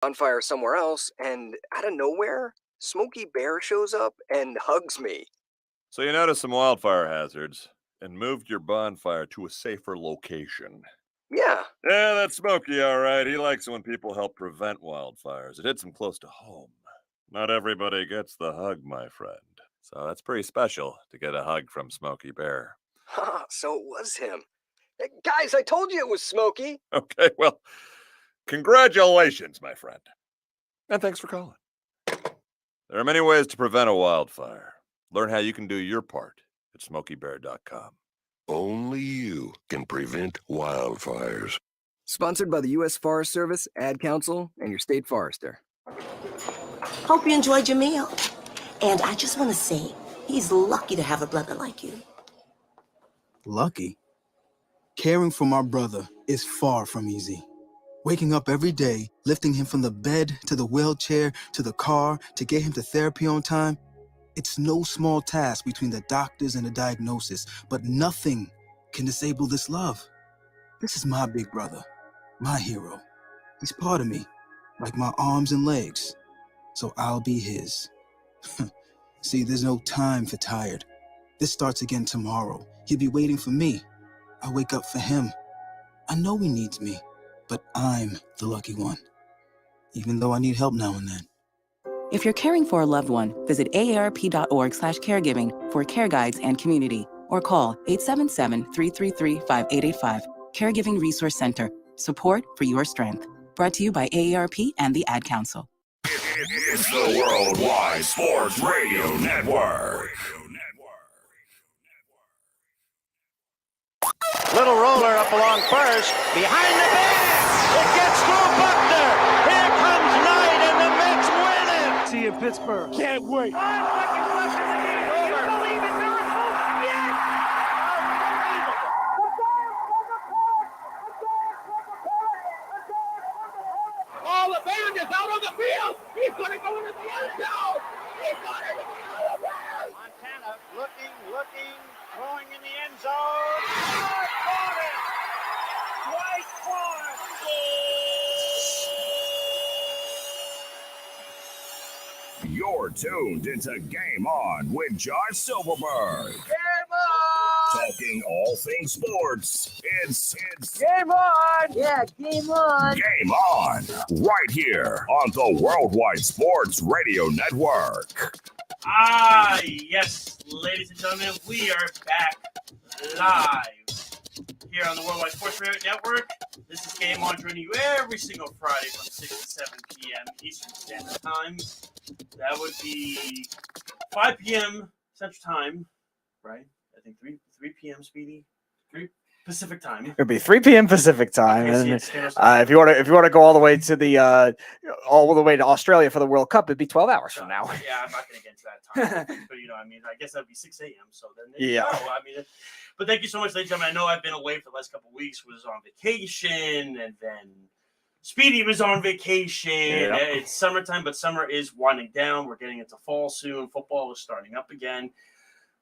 bonfire somewhere else, and out of nowhere, Smokey Bear shows up and hugs me. So you noticed some wildfire hazards and moved your bonfire to a safer location. Yeah. Yeah, that's Smokey, all right. He likes it when people help prevent wildfires. It hits him close to home. Not everybody gets the hug, my friend. So that's pretty special to get a hug from Smokey Bear. So it was him. Hey, guys, I told you it was Smokey. Okay, well, congratulations, my friend. And thanks for calling. There are many ways to prevent a wildfire. Learn how you can do your part at smokeybear.com. Only you can prevent wildfires. Sponsored by the U.S. Forest Service, Ad Council, and your state forester. Hope you enjoyed your meal. And I just want to say, he's lucky to have a brother like you. Lucky? Caring for my brother is far from easy. Waking up every day, lifting him from the bed to the wheelchair to the car to get him to therapy on time, it's no small task between the doctors and the diagnosis, but nothing can disable this love. This is my big brother, my hero. He's part of me, like my arms and legs, so I'll be his. See, there's no time for tired. This starts again tomorrow. He'll be waiting for me. I wake up for him. I know he needs me, but I'm the lucky one, even though I need help now and then. If you're caring for a loved one, visit aarp.org/caregiving for care guides and community, or call 877-333-5885. Caregiving Resource Center. Support for your strength. Brought to you by AARP and the Ad Council. It's the Worldwide Sports Radio Network. Little roller up along first, behind the bench. It gets through Buckner. Here comes Knight, and the Mets win it. See you in Pittsburgh. Can't wait. All the band is out on the field. He's going to go into the end zone. He's going into the end zone. Montana looking, throwing in the end zone. Caught it. Dwight Clark. You're tuned into Game On with Josh Silverberg. Game on. Talking all things sports. It's Game on. Yeah, game on. Game On, right here on the Worldwide Sports Radio Network. Ah, yes, ladies and gentlemen, we are back live here on the Worldwide Sports Radio Network. This is Game On, joining you every single Friday from 6 to 7 p.m. Eastern Standard Time. That would be 5 p.m. Central Time, right? I think 3 p.m. Speedy? 3 Pacific Time. It'll be 3 p.m. Pacific Time. Okay, And, so if you want to go all the way to Australia for the World Cup, it'd be 12 hours from now. Yeah, I'm not going to get into that time. But, I guess that'd be 6 a.m. So then, Yeah. But thank you so much, ladies and gentlemen. I know I've been away for the last couple of weeks, was on vacation, and then Speedy was on vacation. Yeah. It's summertime, but summer is winding down. We're getting into fall soon. Football is starting up again.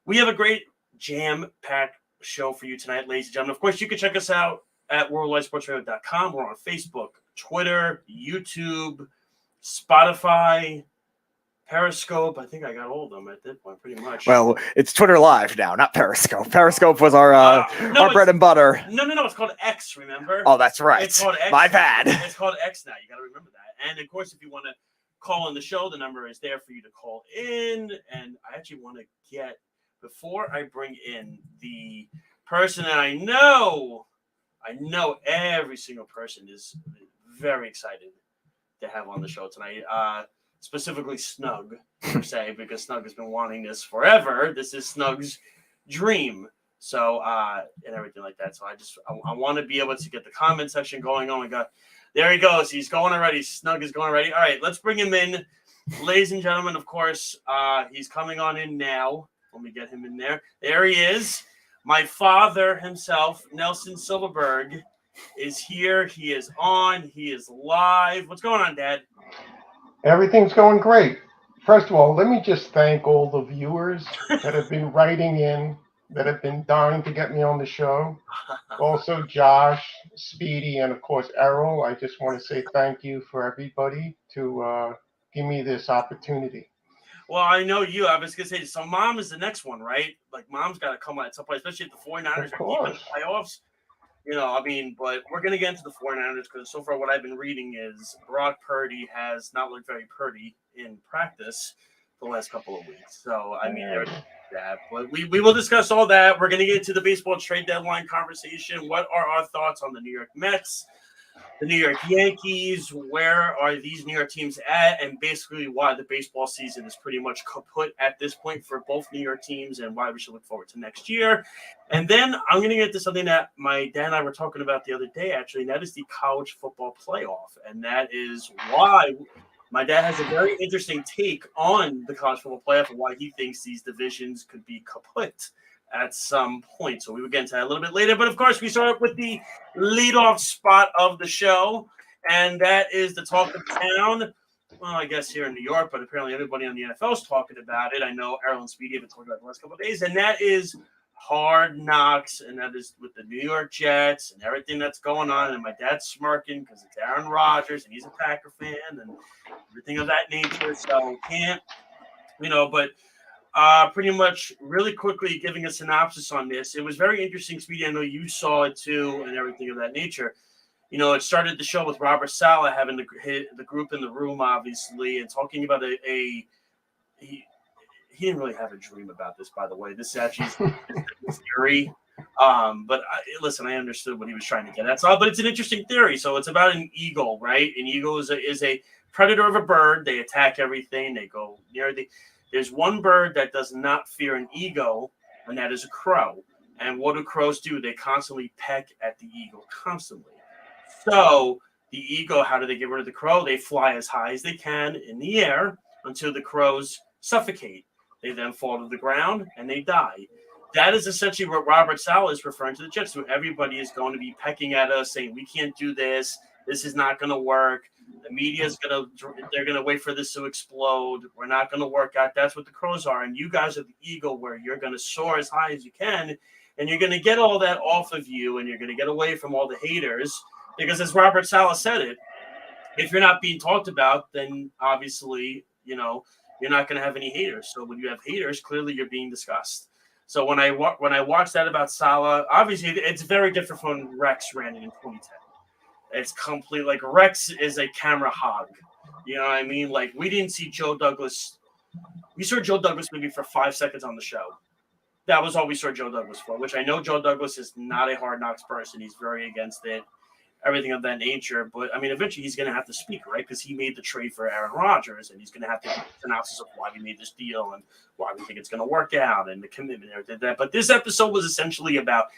We have a great jam-packed show for you tonight, ladies and gentlemen. Of course, you can check us out at worldwidesportsradio.com. We're on Facebook, Twitter, YouTube, Spotify, Periscope. I think I got all of them at that point, pretty much. Well, it's Twitter Live now, not Periscope. Periscope was our bread and butter. No. It's called X, remember? Oh, that's right. It's called X. My bad. It's called X now. You got to remember that. And, of course, if you want to call in the show, the number is there for you to call in. And I actually want to get, before I bring in the person that I know every single person is very excited to have on the show tonight. Specifically Snug, per se, because Snug has been wanting this forever. This is Snug's dream. So, and everything like that. So I want to be able to get the comment section going. Oh my God. There he goes. He's going already. Snug is going already. All right, let's bring him in. Ladies and gentlemen, of course, he's coming on in now. Let me get him in there. There he is. My father himself, Nelson Silverberg, is here. He is on. He is live. What's going on, Dad? Everything's going great. First of all, let me just thank all the viewers that have been writing in that have been dying to get me on the show. Also, Josh, Speedy, and of course, Errol. I just want to say thank you for everybody to give me this opportunity. Well, I know you. I was going to say, so Mom is the next one, right? Like, Mom's got to come out at some point, especially if the 49ers Of are deep in the course. playoffs. I mean, but we're going to get into the 49ers because so far what I've been reading is Brock Purdy has not looked very purdy in practice the last couple of weeks. So, I mean, there's that. But we will discuss all that. We're going to get into the baseball trade deadline conversation. What are our thoughts on the New York Mets, the New York Yankees? Where are these New York teams at? And basically why the baseball season is pretty much kaput at this point for both New York teams and why we should look forward to next year. And then I'm going to get to something that my dad and I were talking about the other day, actually, and that is the college football playoff. And that is why my dad has a very interesting take on the college football playoff and why he thinks these divisions could be kaput at some point. So we will get into that a little bit later. But of course, we start with the leadoff spot of the show, and that is the talk of town. Well, I guess here in New York, but apparently everybody on the NFL is talking about it. I know Errol and Speedy have been talking about it the last couple of days, and that is Hard Knocks, and that is with the New York Jets and everything that's going on. And my dad's smirking because it's Aaron Rodgers, and he's a Packer fan, and everything of that nature. So can't, but pretty much really quickly giving a synopsis on this. It was very interesting, Speedy. I know you saw it too and everything of that nature. It started the show with Robert Saleh having the group in the room, obviously, and talking about he didn't really have a dream about this, by the way. This actually is theory. But listen, I understood what he was trying to get at. But it's an interesting theory. So it's about an eagle, right? An eagle is a predator of a bird. They attack everything. They go near There's one bird that does not fear an eagle, and that is a crow. And what do crows do? They constantly peck at the eagle, constantly. So the eagle, how do they get rid of the crow? They fly as high as they can in the air until the crows suffocate. They then fall to the ground and they die. That is essentially what Robert Saleh is referring to the Jets. So everybody is going to be pecking at us, saying we can't do this. This is not going to work. The media is they're going to wait for this to explode. We're not going to work out. That's what the crows are. And you guys are the eagle, where you're going to soar as high as you can. And you're going to get all that off of you. And you're going to get away from all the haters. Because as Robert Saleh said it, if you're not being talked about, then obviously, you're not going to have any haters. So when you have haters, clearly you're being discussed. So when I watched that about Saleh, obviously it's very different from when Rex ran it in 2010. It's complete, like, Rex is a camera hog. You know what I mean? Like, we didn't see Joe Douglas. We saw Joe Douglas maybe for 5 seconds on the show. That was all we saw Joe Douglas for, which I know Joe Douglas is not a Hard Knocks person. He's very against it, everything of that nature. But, I mean, eventually he's going to have to speak, right? Because he made the trade for Aaron Rodgers, and he's going to have to give a synopsis of why we made this deal and why we think it's going to work out and the commitment and everything like that. But this episode was essentially about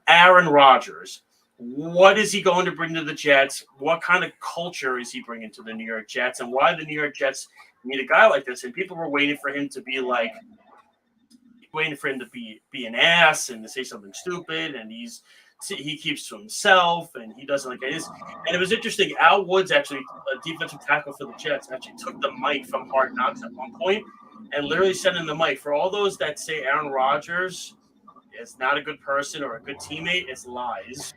Aaron Rodgers. What is he going to bring to the Jets? What kind of culture is he bringing to the New York Jets? And why the New York Jets need a guy like this? And people were waiting for him to be an ass and to say something stupid. And he keeps to himself and he doesn't like it. And it was interesting. Al Woods, actually, a defensive tackle for the Jets, actually took the mic from Hard Knocks at one point and literally said in the mic, for all those that say Aaron Rodgers is not a good person or a good teammate, it's lies.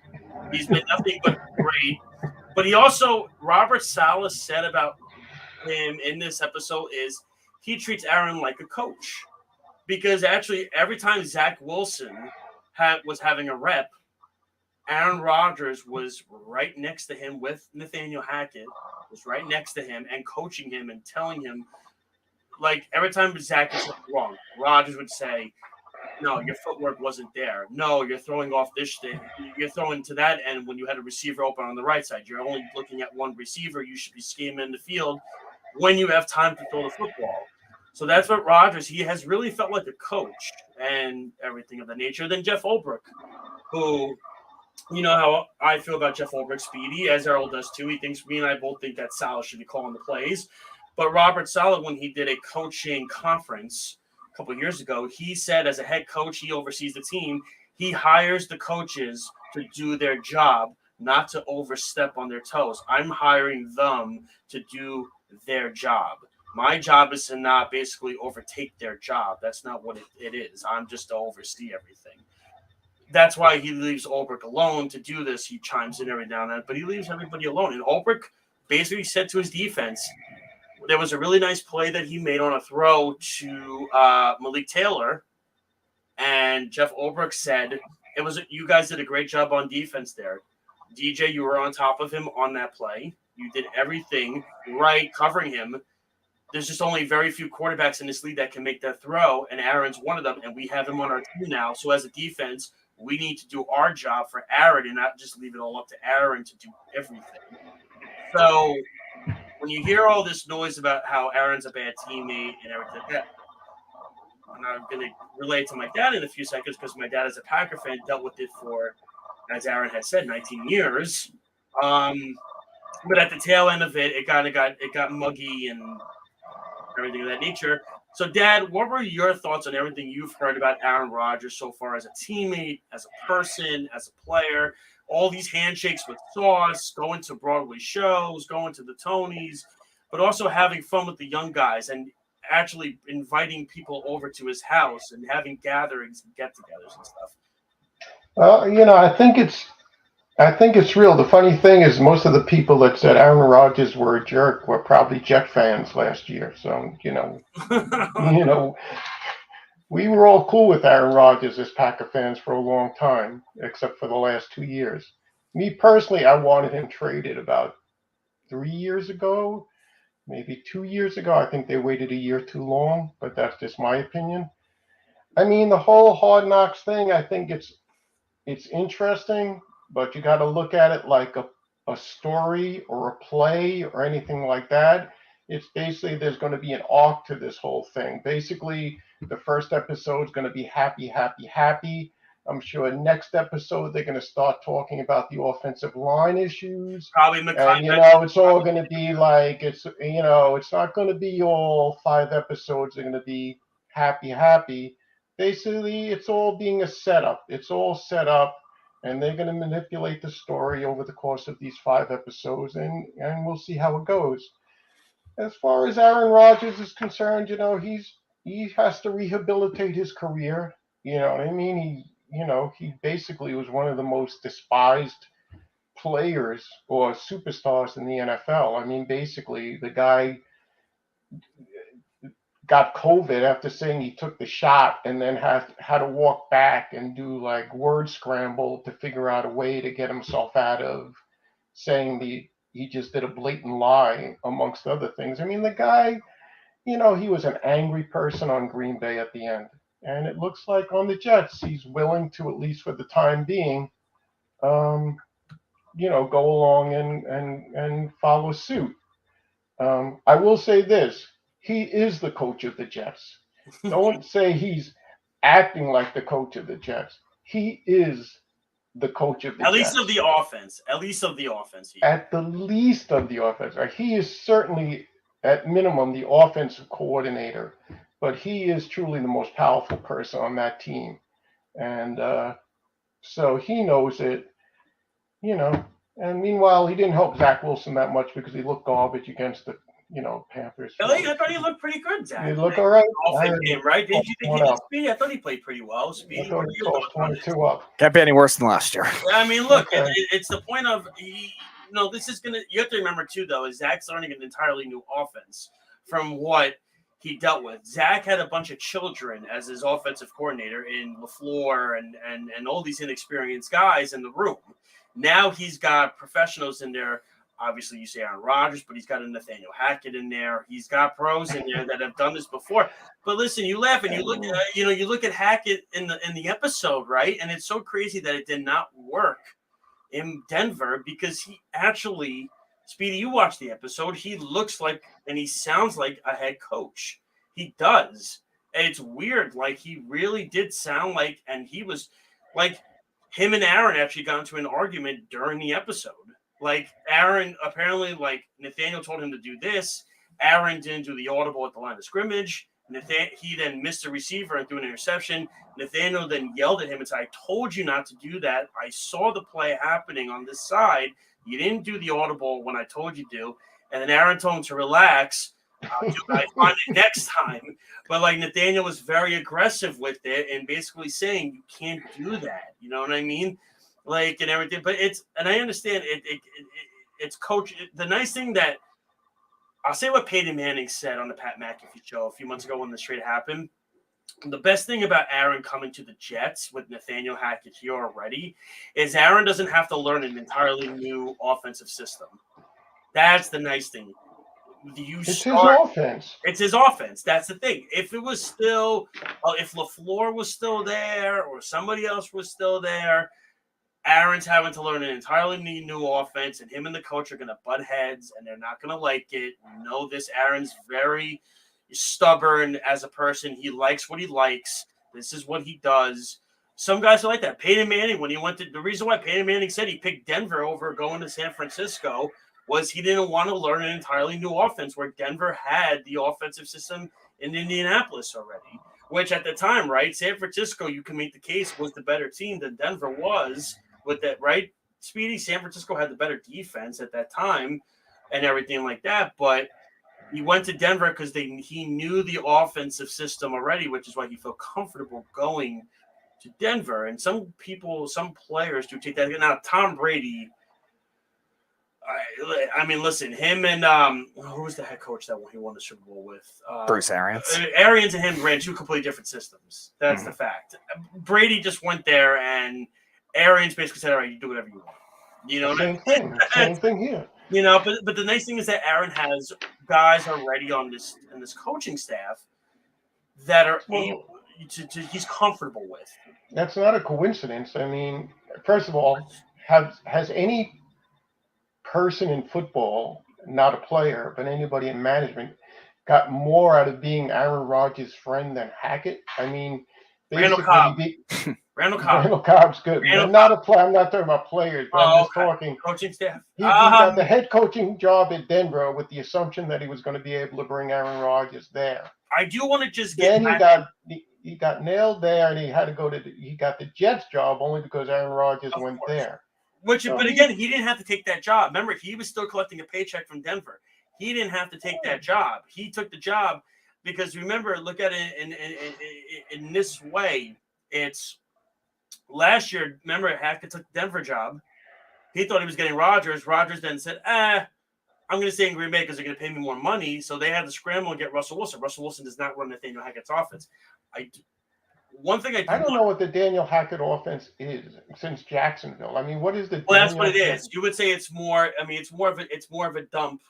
He's been nothing but great. But he also, Robert Saleh said about him in this episode is he treats Aaron like a coach. Because actually every time Zach Wilson was having a rep, Aaron Rodgers was right next to him with Nathaniel Hackett, was right next to him and coaching him and telling him, like, every time Zach was wrong, Rodgers would say, no, your footwork wasn't there. No, you're throwing off this thing. You're throwing to that end when you had a receiver open on the right side. You're only looking at one receiver. You should be scheming in the field when you have time to throw the football. So that's what Rodgers, he has really felt like a coach and everything of the nature. Then Jeff Ulbrich, who, you know how I feel about Jeff Ulbrich, Speedy, as Errol does too. He thinks, me and I both think that Saleh should be calling the plays. But Robert Saleh, when he did a coaching conference a couple of years ago, he said as a head coach, he oversees the team. He hires the coaches to do their job, not to overstep on their toes. I'm hiring them to do their job. My job is to not basically overtake their job. That's not what it is. I'm just to oversee everything. That's why he leaves Ulbrich alone to do this. He chimes in every now and then, but he leaves everybody alone. And Ulbrich basically said to his defense, there was a really nice play that he made on a throw to Malik Taylor, and Jeff Ulbrich said, you guys did a great job on defense there. DJ, you were on top of him on that play. You did everything right covering him. There's just only very few quarterbacks in this league that can make that throw, and Aaron's one of them, and we have him on our team now. So as a defense, we need to do our job for Aaron and not just leave it all up to Aaron to do everything. So when you hear all this noise about how Aaron's a bad teammate and everything like that, and I'm going to relate to my dad in a few seconds because my dad is a Packer fan, dealt with it for, as Aaron had said, 19 years. But at the tail end of it, it got muggy and everything of that nature. So, Dad, what were your thoughts on everything you've heard about Aaron Rodgers so far as a teammate, as a person, as a player? All these handshakes with Sauce, going to Broadway shows, going to the Tonys, but also having fun with the young guys and actually inviting people over to his house and having gatherings and get-togethers and stuff. I think it's real. The funny thing is, most of the people that said Aaron Rodgers were a jerk were probably Jet fans last year. So we were all cool with Aaron Rodgers as Packer fans for a long time, except for the last 2 years. Me personally, I wanted him traded about 3 years ago, maybe 2 years ago. I think they waited a year too long, but that's just my opinion. I mean, the whole Hard Knocks thing, I think it's interesting, but you got to look at it like a story or a play or anything like that. It's basically there's going to be an arc to this whole thing. Basically, the first episode is going to be happy, happy, happy. I'm sure next episode they're going to start talking about the offensive line issues. Probably and it's all going to be like it's not going to be all 5 episodes are going to be happy, happy. Basically, it's all being a setup. It's all set up, and they're going to manipulate the story over the course of these 5 episodes, and we'll see how it goes. As far as Aaron Rodgers is concerned, he has to rehabilitate his career. You know what I mean? He basically was one of the most despised players or superstars in the NFL. I mean, basically, the guy got COVID after saying he took the shot and then had to walk back and do like word scramble to figure out a way to get himself out of saying he just did a blatant lie, amongst other things. I mean, the guy, he was an angry person on Green Bay at the end. And it looks like on the Jets, he's willing to, at least for the time being, go along and follow suit. I will say this. He is the coach of the Jets. Don't say he's acting like the coach of the Jets. He is the coach of the Jets. At least of the offense. At least of the offense. At the least of the offense. He is certainly, at minimum, the offensive coordinator. But he is truly the most powerful person on that team. And so he knows it, And meanwhile, he didn't help Zach Wilson that much because he looked garbage against the Panthers. Really? I thought he looked pretty good, Zach. He looked all right. Game, right? Didn't you think he did, Speedy? I thought he played pretty well. Speedy, I thought he tossed 22 up. Can't be any worse than last year. I mean, look, it's the point of this is gonna. You have to remember too, though, is Zach's learning an entirely new offense from what he dealt with. Zach had a bunch of children as his offensive coordinator in LaFleur and all these inexperienced guys in the room. Now he's got professionals in there. Obviously, you say Aaron Rodgers, but he's got a Nathaniel Hackett in there. He's got pros in there that have done this before. But listen, you laugh and you look at you look at Hackett in the episode, right? And it's so crazy that it did not work in Denver because he actually, Speedy, you watched the episode. He looks like and he sounds like a head coach. He does, and it's weird. Like he really did sound like, and he was like, him and Aaron actually got into an argument during the episode. Like Aaron, apparently, like Nathaniel told him to do this. Aaron didn't do the audible at the line of scrimmage. He then missed a receiver and threw an interception. Nathaniel then yelled at him and said, "I told you not to do that. I saw the play happening on this side. You didn't do the audible when I told you to." And then Aaron told him to relax. I find it next time. But like Nathaniel was very aggressive with it and basically saying you can't do that. You know what I mean? Like and everything. But and I understand it's coach. The nice thing that I'll say what Peyton Manning said on the Pat McAfee show a few months ago when this trade happened. The best thing about Aaron coming to the Jets with Nathaniel Hackett here already is Aaron doesn't have to learn an entirely new offensive system. That's the nice thing. It's his offense. It's his offense. That's the thing. If it was still, if LaFleur was still there or somebody else was still there, Aaron's having to learn an entirely new offense, and him and the coach are going to butt heads, and they're not going to like it. You know this. Aaron's very stubborn as a person. He likes what he likes. This is what he does. Some guys are like that. Peyton Manning, when he went to – the reason why Peyton Manning said he picked Denver over going to San Francisco was he didn't want to learn an entirely new offense where Denver had the offensive system in Indianapolis already, which at the time, right, San Francisco, you can make the case, was the better team than Denver was with that, right, Speedy? San Francisco had the better defense at that time and everything like that, but he went to Denver because he knew the offensive system already, which is why he felt comfortable going to Denver. And some players do take that. Now, Tom Brady, I mean, listen, him and who was the head coach that he won the Super Bowl with? Bruce Arians. Arians and him ran two completely different systems. That's the fact. Brady just went there, and Arians basically said, "All right, you do whatever you want." You know, same thing here. You know, but the nice thing is that Aaron has guys already on this coaching staff that are able to he's comfortable with. That's not a coincidence. I mean, first of all, has any person in football, not a player, but anybody in management, got more out of being Aaron Rodgers' friend than Hackett? I mean, Randall Cobb. Randall Cobb's good. I'm not talking about players, but I'm just talking coaching staff. He got the head coaching job at Denver with the assumption that he was going to be able to bring Aaron Rodgers there. I do want to just get then he got nailed there, and he had to go he got the Jets job only because Aaron Rodgers went there. But again, he didn't have to take that job. Remember, he was still collecting a paycheck from Denver. He didn't have to take that job. He took the job because remember, look at it in this way. It's last year. Remember, Hackett took the Denver job. He thought he was getting Rodgers. Rodgers then said, I'm going to stay in Green Bay because they're going to pay me more money. So they had to scramble and get Russell Wilson. Russell Wilson does not run Nathaniel Hackett's offense. I don't know what the Daniel Hackett offense is since Jacksonville. I mean, what is the? Well, that's what it is. You would say it's more. I mean, it's more of a dump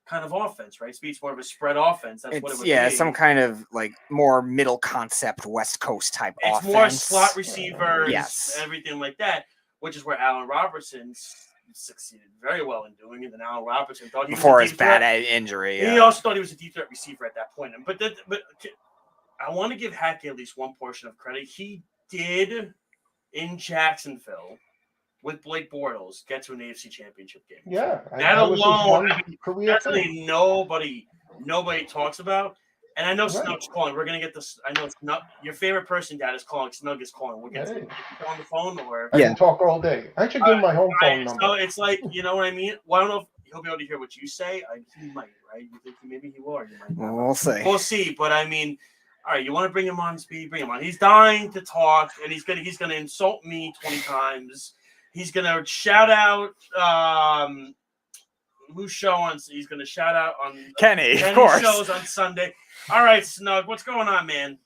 kind of offense, right? It's more of a spread offense. That's what it would be. Some kind of like more middle concept West Coast type offense. It's more slot receivers, yes, everything like that, which is where Allen Robertson succeeded very well in doing it. And Allen Robertson thought he before was his bad injury. He also thought he was a deep threat receiver at that point. But I want to give Hackett at least one portion of credit. He did in Jacksonville with Blake Bortles get to an AFC Championship game. Yeah, that alone, that's something nobody talks about. And I know Snug's calling. We're gonna get this. I know Snug, your favorite person, Dad, is calling. Snug is calling. We'll get on the phone, or I can talk all day. I should give him my home phone number. So it's like, you know what I mean. Well, I don't know if he'll be able to hear what you say. He might, right? You think maybe he will, or you might not. We'll see. We'll see. But I mean, all right, you want to bring him on, Speed? Bring him on. He's dying to talk, and he's gonna insult me 20 times. He's gonna shout out whose show on? He's gonna shout out on Kenny, of course. Shows on Sunday. All right, Snug, what's going on, man?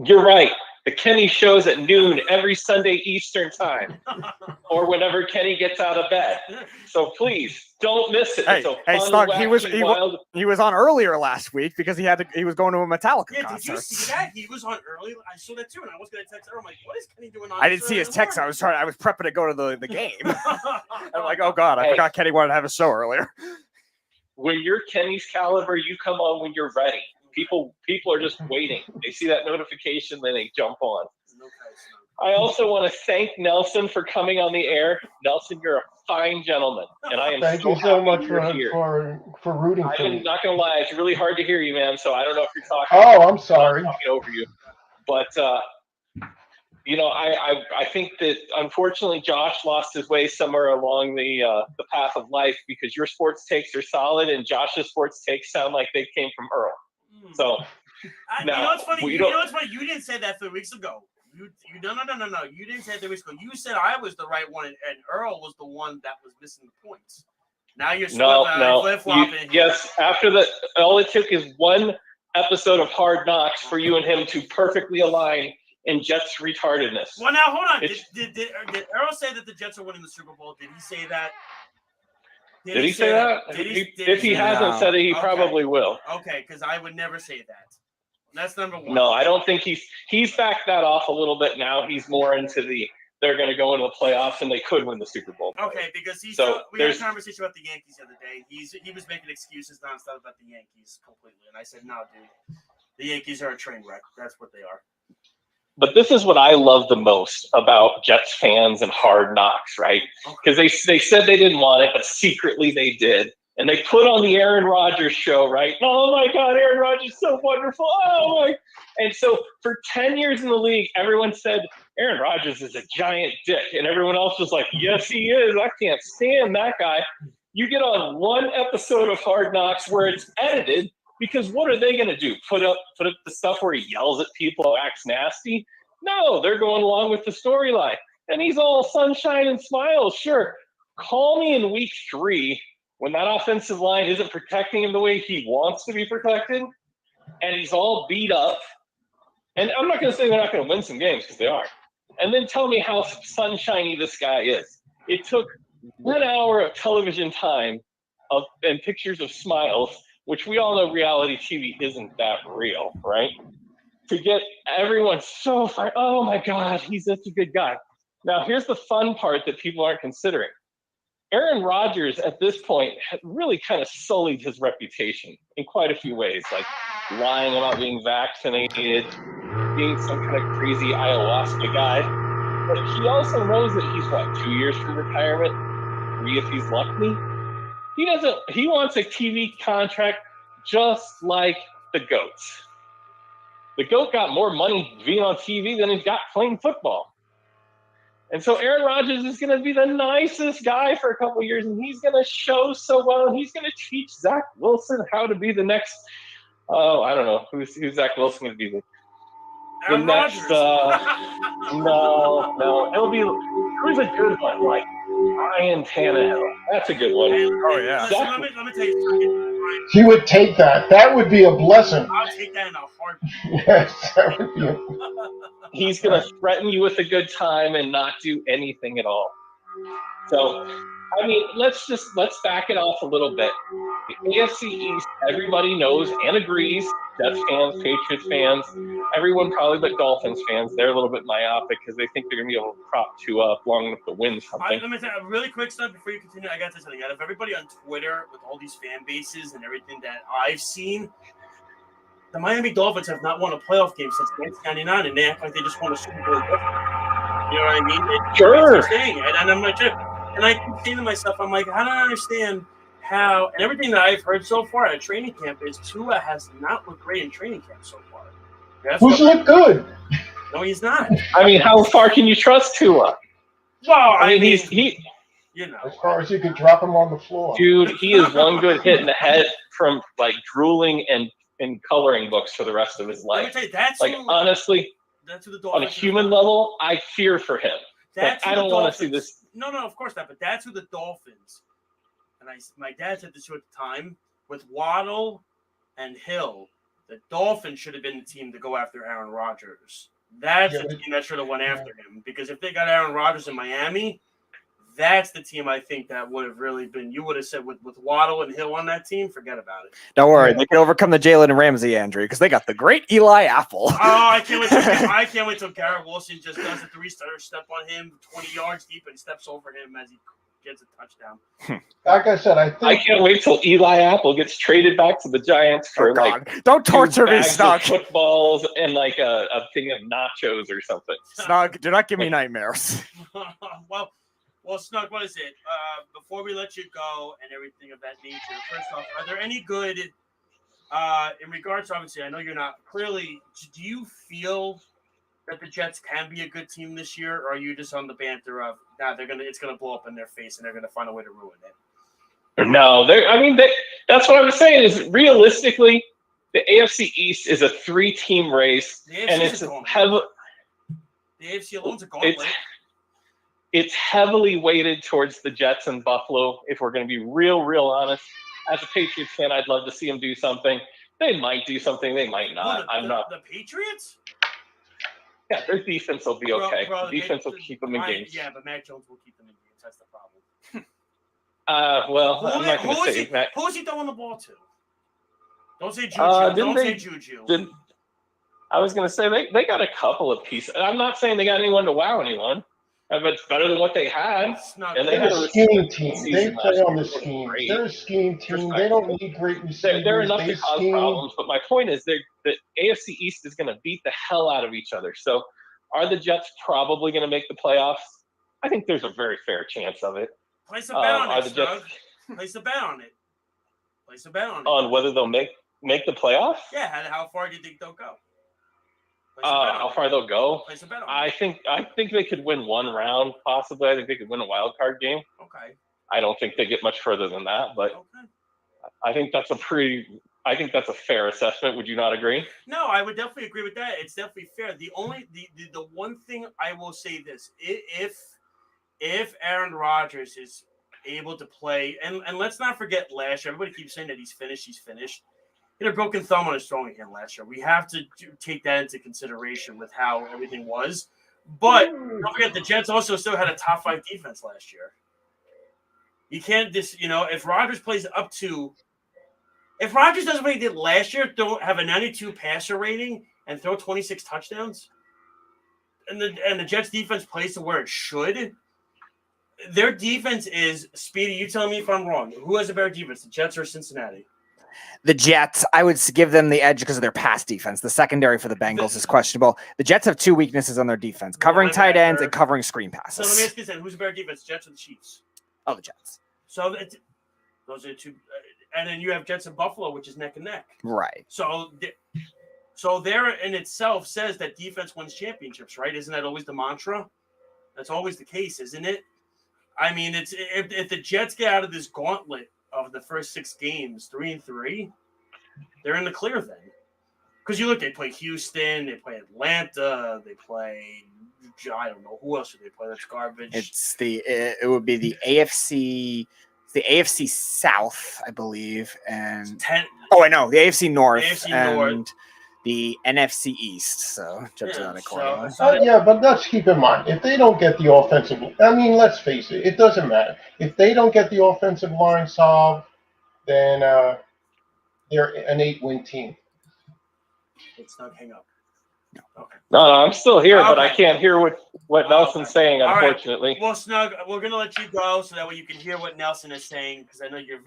You're right. The Kenny show's at noon every Sunday Eastern time, or whenever Kenny gets out of bed. So please don't miss it. It's hey, Snug, he was on earlier last week because he was going to a Metallica concert. Did you see that? He was on early. I saw that too, and I was going to text her. I'm like, what is Kenny doing on? I didn't see his text. I was prepping to go to the game. I'm like, oh god, I forgot Kenny wanted to have a show earlier. When you're Kenny's caliber, you come on when you're ready. People are just waiting. They see that notification, then they jump on. I also want to thank Nelson for coming on the air. Nelson, you're a fine gentleman, and I am thank you so much for rooting for me. I'm not gonna lie, it's really hard to hear you, man. So I don't know if you're talking. Oh, I'm sorry. I'm talking over you, but I think that unfortunately Josh lost his way somewhere along the path of life, because your sports takes are solid and Josh's sports takes sound like they came from Earl. So you know what's funny? You know what's funny? You didn't say that 3 weeks ago. No. You didn't say it 3 weeks ago. You said I was the right one, and Earl was the one that was missing the points. Now you're flip-flopping. Yes, after all it took is one episode of Hard Knocks for you and him to perfectly align in Jets retardedness. Well, now hold on. Did Earl say that the Jets are winning the Super Bowl? Did he say that? Did he say that? If he hasn't said it, he probably will. Okay, because I would never say that. That's number one. No, I don't think he's backed that off a little bit now. He's more into they're going to go into the playoffs and they could win the Super Bowl. Okay, because we had a conversation about the Yankees the other day. He was making excuses nonstop about the Yankees completely, and I said, no, dude, the Yankees are a train wreck. That's what they are. But this is what I love the most about Jets fans and Hard Knocks, right? Because they said they didn't want it, but secretly they did. And they put on the Aaron Rodgers show, right? Oh, my God, Aaron Rodgers is so wonderful. Oh, my. And so for 10 years in the league, everyone said Aaron Rodgers is a giant dick. And everyone else was like, yes, he is. I can't stand that guy. You get on one episode of Hard Knocks where it's edited, because what are they going to do? Put up the stuff where he yells at people, acts nasty? No, they're going along with the storyline. And he's all sunshine and smiles. Sure, call me in week 3 when that offensive line isn't protecting him the way he wants to be protected, and he's all beat up. And I'm not going to say they're not going to win some games, because they are. And then tell me how sunshiny this guy is. It took 1 hour of television time and pictures of smiles, which we all know reality TV isn't that real, right? To get everyone so fired. Oh, my God, he's such a good guy. Now, here's the fun part that people aren't considering. Aaron Rodgers, at this point, had really kind of sullied his reputation in quite a few ways, like lying about being vaccinated, being some kind of crazy ayahuasca guy. But he also knows that he's, 2 years from retirement? 3 if he's lucky? He wants a TV contract just like the GOATs. The GOAT got more money being on TV than he's got playing football. And so Aaron Rodgers is going to be the nicest guy for a couple of years, and he's going to show so well, and he's going to teach Zach Wilson how to be the next, I don't know, who's Zach Wilson going to be the next, no, it'll be, who's a good one, like Ryan Tannehill. That's a good one. Oh, yeah. Let me tell you something. He would take that. That would be a blessing. I'll take that in a heartbeat. Yes, that would be He's going to threaten you with a good time and not do anything at all. So, I mean, let's back it off a little bit. The AFC East, everybody knows and agrees, Jets fans, Patriots fans, everyone probably but Dolphins fans, they're a little bit myopic because they think they're going to be able to prop 2 up long enough to win something. Let me tell you a really quick stuff before you continue. I got to say something. Out of everybody on Twitter with all these fan bases and everything that I've seen, the Miami Dolphins have not won a playoff game since 1999, and they act like they just won a Super Bowl. You know what I mean? Sure. And I'm like, and I keep saying to myself, I'm like, I don't understand how, and everything that I've heard so far at training camp is Tua has not looked great in training camp so far. Who's looked good? No, he's not. I mean, how far can you trust Tua? Well, I mean, he you know, as far as you could drop him on the floor. Dude, he is one good hit in the head from like drooling and coloring books for the rest of his life. Let me tell you, that's like honestly, that's who the on a Dolphins human level, I fear for him. That's I don't want to see this. No, of course not. But that's who the Dolphins. And my dad said this at the time with Waddle and Hill. The Dolphins should have been the team to go after Aaron Rodgers. That's the team that should have went after him, because if they got Aaron Rodgers in Miami, that's the team I think that would have really been. You would have said with Waddle and Hill on that team, forget about it. Don't worry, they can overcome the Jalen and Ramsey injury because they got the great Eli Apple. Oh, I can't wait till Garrett Wilson just does a 3-star step on him, 20 yards deep, and steps over him as he gets a touchdown. Like I said, I can't wait till Eli Apple gets traded back to the Giants for don't torture me, Snug. Snug. Footballs and like a thing of nachos or something. Snug, do not give me nightmares. Well, Snug, what is it? Before we let you go and everything of that nature, first off, are there any good, in regards to, obviously, I know you're not, clearly, do you feel that the Jets can be a good team this year, or are you just on the banter of it's gonna blow up in their face and they're gonna find a way to ruin it? No, that's what I was saying. Is realistically, the AFC East is a 3-team race, and it's the AFC alone's a gauntlet. It's heavily weighted towards the Jets and Buffalo. If we're going to be real honest, as a Patriots fan, I'd love to see them do something. They might do something. They might not. The Patriots? Yeah, their defense will be okay. The defense will keep them in games. Yeah, but Mac Jones will keep them in games. That's the problem. Well, I'm not going to say that. Who is he throwing the ball to? Don't say Juju. Don't say Juju. I was going to say they got a couple of pieces. I'm not saying they got anyone to wow anyone, but it's better than what they had. And they're a scheme team. They play on the scheme. They're a scheme team. They don't need great receivers. They're enough to cause problems. But my point is, the AFC East is going to beat the hell out of each other. So, are the Jets probably going to make the playoffs? I think there's a very fair chance of it. Place a bet on it, Doug. Place a bet on it. Place a bet on it. On whether they'll make the playoffs? Yeah. How far do you think they'll go? How far they'll go? Place a bet on I think they could win one round, possibly. I think they could win a wild card game. Okay. I don't think they get much further than that, but I think that's a fair assessment. Would you not agree? No, I would definitely agree with that. It's definitely fair. The one thing I will say this: if Aaron Rodgers is able to play, and let's not forget last year, everybody keeps saying that he's finished. He had a broken thumb on his throwing hand last year. We have to take that into consideration with how everything was. But don't forget, the Jets also still had a top 5 defense last year. You can't if Rodgers plays if Rodgers does what he did last year, don't have a 92 passer rating and throw 26 touchdowns, and the Jets defense plays to where it should. Their defense is Speedy. You tell me if I'm wrong. Who has a better defense, the Jets or Cincinnati? The Jets, I would give them the edge because of their pass defense. The secondary for the Bengals is questionable. The Jets have 2 weaknesses on their defense: covering tight ends and covering screen passes. So let me ask you this: who's a better defense, Jets or the Chiefs? Oh, the Jets. So those are two, and then you have Jets and Buffalo, which is neck and neck. Right. So there in itself says that defense wins championships, right? Isn't that always the mantra? That's always the case, isn't it? I mean, it's if the Jets get out of this gauntlet of the first 6 games, 3-3, they're in the clear then. Because you look, they play Houston, they play Atlanta, they play, I don't know, who else do they play? That's garbage. It would be the AFC, the AFC South, I believe, and the AFC North, the NFC East. So judge that accordingly. But let's keep in mind, if they don't get the offensive, let's face it, it doesn't matter. If they don't get the offensive line solved, then they're an 8-win team. It's not hang up. No. Okay. No, I'm still here, but I can't hear what Nelson's saying, unfortunately. Right. Well, Snug, we're going to let you go so that way you can hear what Nelson is saying, because I know you're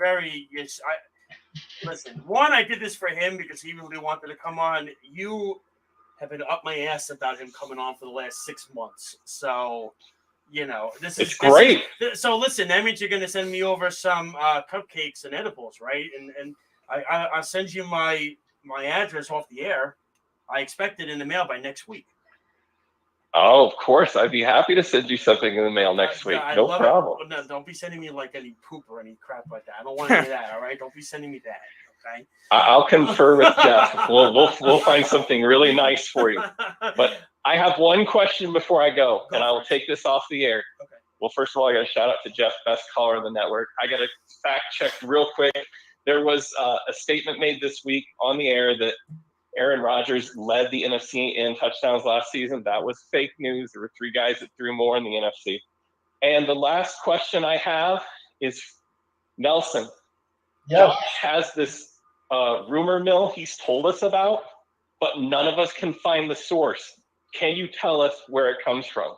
listen, one, I did this for him because he really wanted to come on. You have been up my ass about him coming on for the last 6 months. So, it's great. So listen, that means you're going to send me over some cupcakes and edibles, right? And I'll send you my address off the air. I expect it in the mail by next week. Oh, of course. I'd be happy to send you something in the mail next week. No problem. No, don't be sending me like any poop or any crap like that. I don't want any of that, all right? Don't be sending me that, okay? I'll confer with Jeff. We'll find something really nice for you. But I have one question before I go, and I will take this off the air. Okay. Well, first of all, I got to shout out to Jeff, best caller on the network. I got to fact check real quick. There was a statement made this week on the air that Aaron Rodgers led the NFC in touchdowns last season. That was fake news. There were 3 guys that threw more in the NFC. And the last question I have is Nelson. Yes. Josh has this rumor mill he's told us about, but none of us can find the source. Can you tell us where it comes from?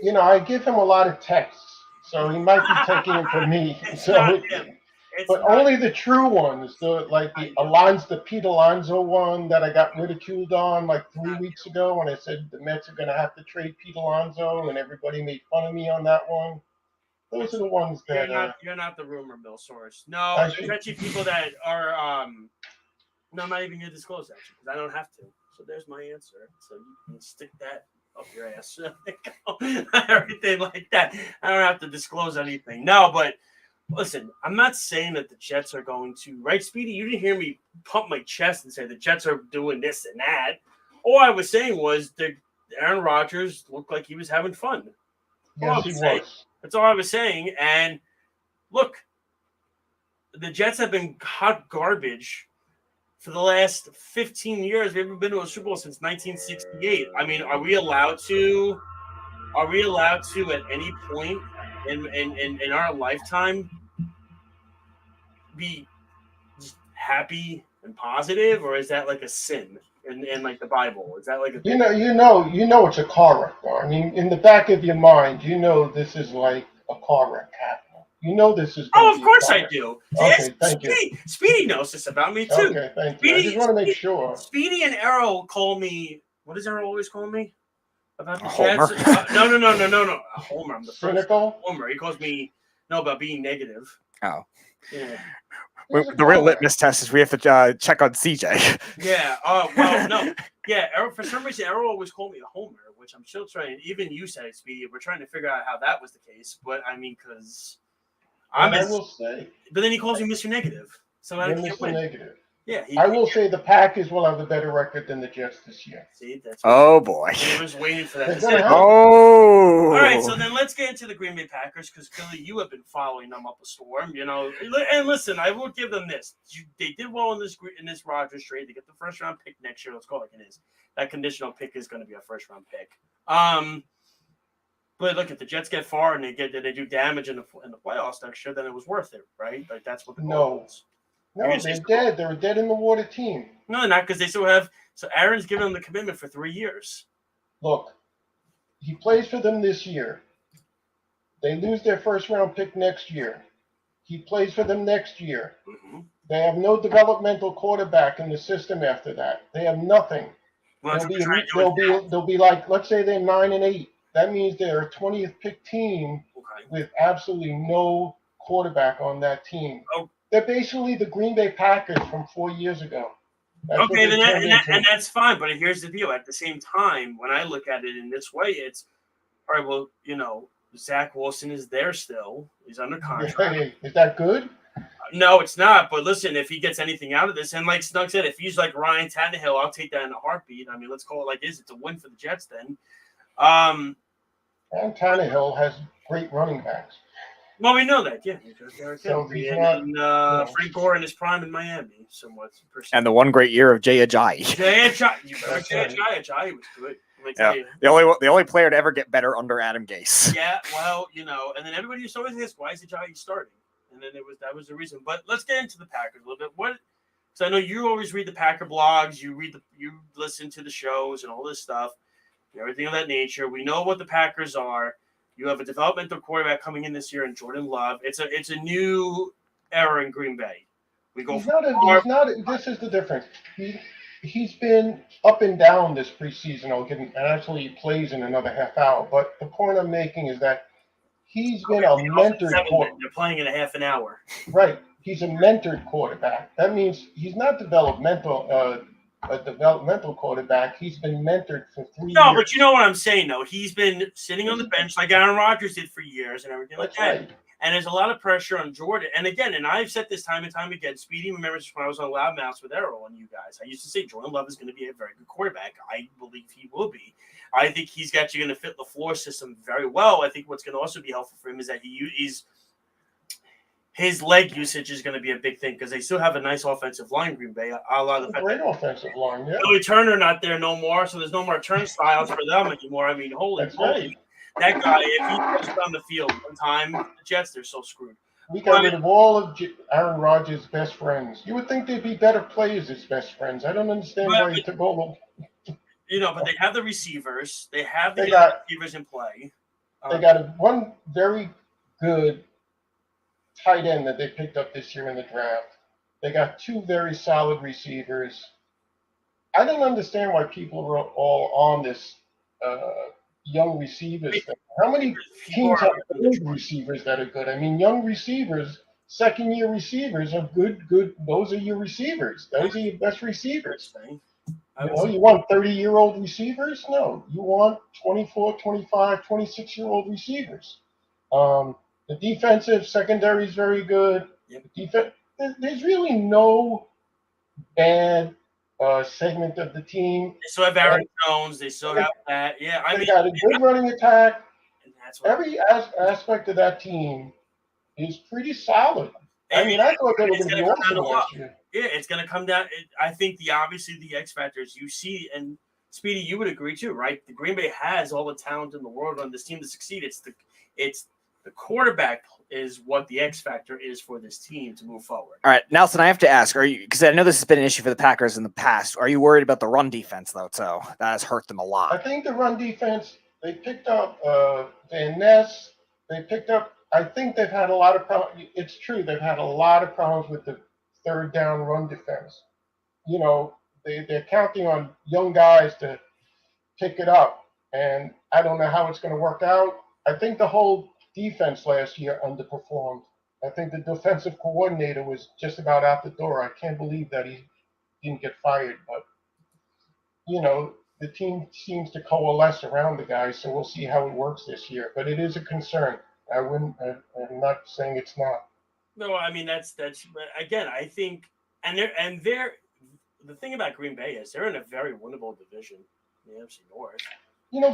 I give him a lot of texts, so he might be taking it from me. But only the true ones, the Pete Alonso one that I got ridiculed on like 3 weeks ago when I said the Mets are going to have to trade Pete Alonso, and everybody made fun of me on that one. Those are the ones that you're not the rumor mill source. No, there's actually people that are. No, I'm not even going to disclose actually because I don't have to. So there's my answer. So you can stick that up your ass. Everything like that. I don't have to disclose anything. No, but listen, I'm not saying that the Jets are going to, right, Speedy? You didn't hear me pump my chest and say the Jets are doing this and that. All I was saying was that Aaron Rodgers looked like he was having fun. Yes, he was. That's all I was saying. And look, the Jets have been hot garbage for the last 15 years. We haven't been to a Super Bowl since 1968. I mean, are we allowed to at any point in our lifetime be happy and positive, or is that like a sin in like the Bible? Is that like a You know it's a car wreck, though. I mean, in the back of your mind, you know this is like a car wreck happening. You know this is going to be of course a car I wreck. do. Okay, thank you. Speedy knows this about me too. Okay, thank you. I just want to make sure. Speedy and Errol call me. What does Errol always call me about the Homer. Jets? No. A Homer. I'm the Cynical. first Homer. He calls me about being negative. Oh. Yeah. The real litmus test is we have to check on CJ. Yeah. Oh, well, no. Yeah. Errol, for some reason, Errol always called me a Homer, which I'm still trying. Even you said it, Speedy. We're trying to figure out how that was the case. But I mean, because I will say. But then he calls me Mr. Negative. So I can't win. Negative. Yeah. I will say the Packers will have a better record than the Jets this year. See, that's boy. I was waiting for that. All right, so then let's get into the Green Bay Packers because clearly you have been following them up a storm, you know. And listen, I will give them this: they did well in this Rodgers trade. They get the first round pick next year. Let's call it like it is. That conditional pick is going to be a first round pick. But look, if the Jets get far and they do damage in the playoffs next year, then it was worth it, right? Like that's what the goal was. No, they're dead. They're a dead in the water team. No, they're not because they still have. So Aaron's given them the commitment for 3 years. Look, he plays for them this year. They lose their first round pick next year. He plays for them next year. Mm-hmm. They have no developmental quarterback in the system after that. They have nothing. Well, they'll be like, let's say they're 9-8. That means they're a 20th pick team with absolutely no quarterback on that team. Oh. They're basically the Green Bay Packers from 4 years ago. Okay, and that's fine. But here's the deal. At the same time, when I look at it in this way, it's all right. Well, you know, Zach Wilson is there still. He's under contract. Is that good? No, it's not. But listen, if he gets anything out of this, and like Snug said, if he's like Ryan Tannehill, I'll take that in a heartbeat. I mean, let's call it like this. It's a win for the Jets then. And Tannehill has great running backs. Well, we know that, yeah. So Frank Gore in his prime in Miami, somewhat. And the one great year of Jay Ajayi. Jay Ajayi was good. Yeah. The only player to ever get better under Adam Gase. Yeah, well, you know, and then everybody used to always ask, why is Ajayi starting? And then that was the reason. But let's get into the Packers a little bit. So I know you always read the Packer blogs, you listen to the shows and all this stuff, everything of that nature. We know what the Packers are. You have a developmental quarterback coming in this year in Jordan Love. It's a new era in Green Bay. This is the difference. He's been up and down this preseason. And actually he plays in another half hour. But the point I'm making is that he's been a mentored quarterback. They're playing in a half an hour. Right. He's a mentored quarterback. That means he's not a developmental quarterback. He's been mentored for 3 years. No, but you know what I'm saying, though. He's been sitting on the bench like Aaron Rodgers did for years and everything like that. Right. And there's a lot of pressure on Jordan. And again, and I've said this time and time again, Speedy remembers when I was on Loudmouths with Errol and you guys. I used to say Jordan Love is going to be a very good quarterback. I believe he will be. I think he's actually going to fit the floor system very well. I think what's going to also be helpful for him is that his leg usage is going to be a big thing because they still have a nice offensive line, Green Bay. Great offensive line, yeah. Billy Turner not there no more, so there's no more turnstiles for them anymore. I mean, holy moly. That guy, if he pushed on the field one time, the Jets, they're so screwed. We got rid of all of Aaron Rodgers' best friends. You would think they'd be better players as best friends. I don't understand why he took all of. But they have the receivers. They have the receivers in play. They got one very good tight end that they picked up this year in the draft. They got 2 very solid receivers. I don't understand why people are all on this young receivers thing. How many teams have old receivers that are good? I mean, young receivers, second-year receivers are good. Those are your receivers. Those are your best receivers. You want 30-year-old receivers? No. You want 24, 25, 26-year-old receivers. The defensive secondary is very good. Yep. There's really no bad segment of the team. They still have Aaron Jones. They still have that. Yeah, They got a good running attack. And that's Every aspect of that team is pretty solid. I thought they were going to be awesome last year. Yeah, it's going to come down. I think obviously the X factors you see, and Speedy, you would agree too, right? The Green Bay has all the talent in the world on this team to succeed. It's the quarterback is what the X factor is for this team to move forward. All right, Nelson, I have to ask, because I know this has been an issue for the Packers in the past. Are you worried about the run defense, though? So that has hurt them a lot. I think the run defense, they picked up Van Ness. They picked up, I think they've had a lot of problems. It's true, they've had a lot of problems with the third down run defense. They're counting on young guys to pick it up, and I don't know how it's going to work out. I think the whole defense last year underperformed. I think the defensive coordinator was just about out the door. I can't believe that he didn't get fired, but the team seems to coalesce around the guy, so we'll see how it works this year. But it is a concern. I'm not saying it's not. No, I mean that's again. I think, they're the thing about Green Bay is they're in a very winnable division in the NFC North.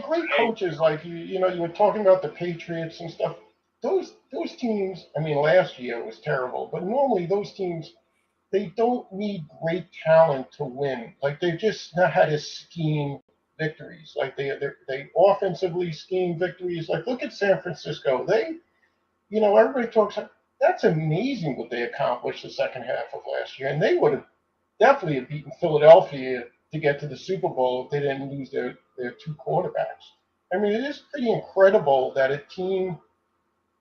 Great coaches like you were talking about the Patriots and stuff. Those teams. I mean, last year was terrible, but normally those teams, they don't need great talent to win. Like they just know how to scheme victories. Like they offensively scheme victories. Like look at San Francisco. Everybody talks. That's amazing what they accomplished the second half of last year, and they would have definitely beaten Philadelphia to get to the Super Bowl if they didn't lose their two quarterbacks. I mean, it is pretty incredible that a team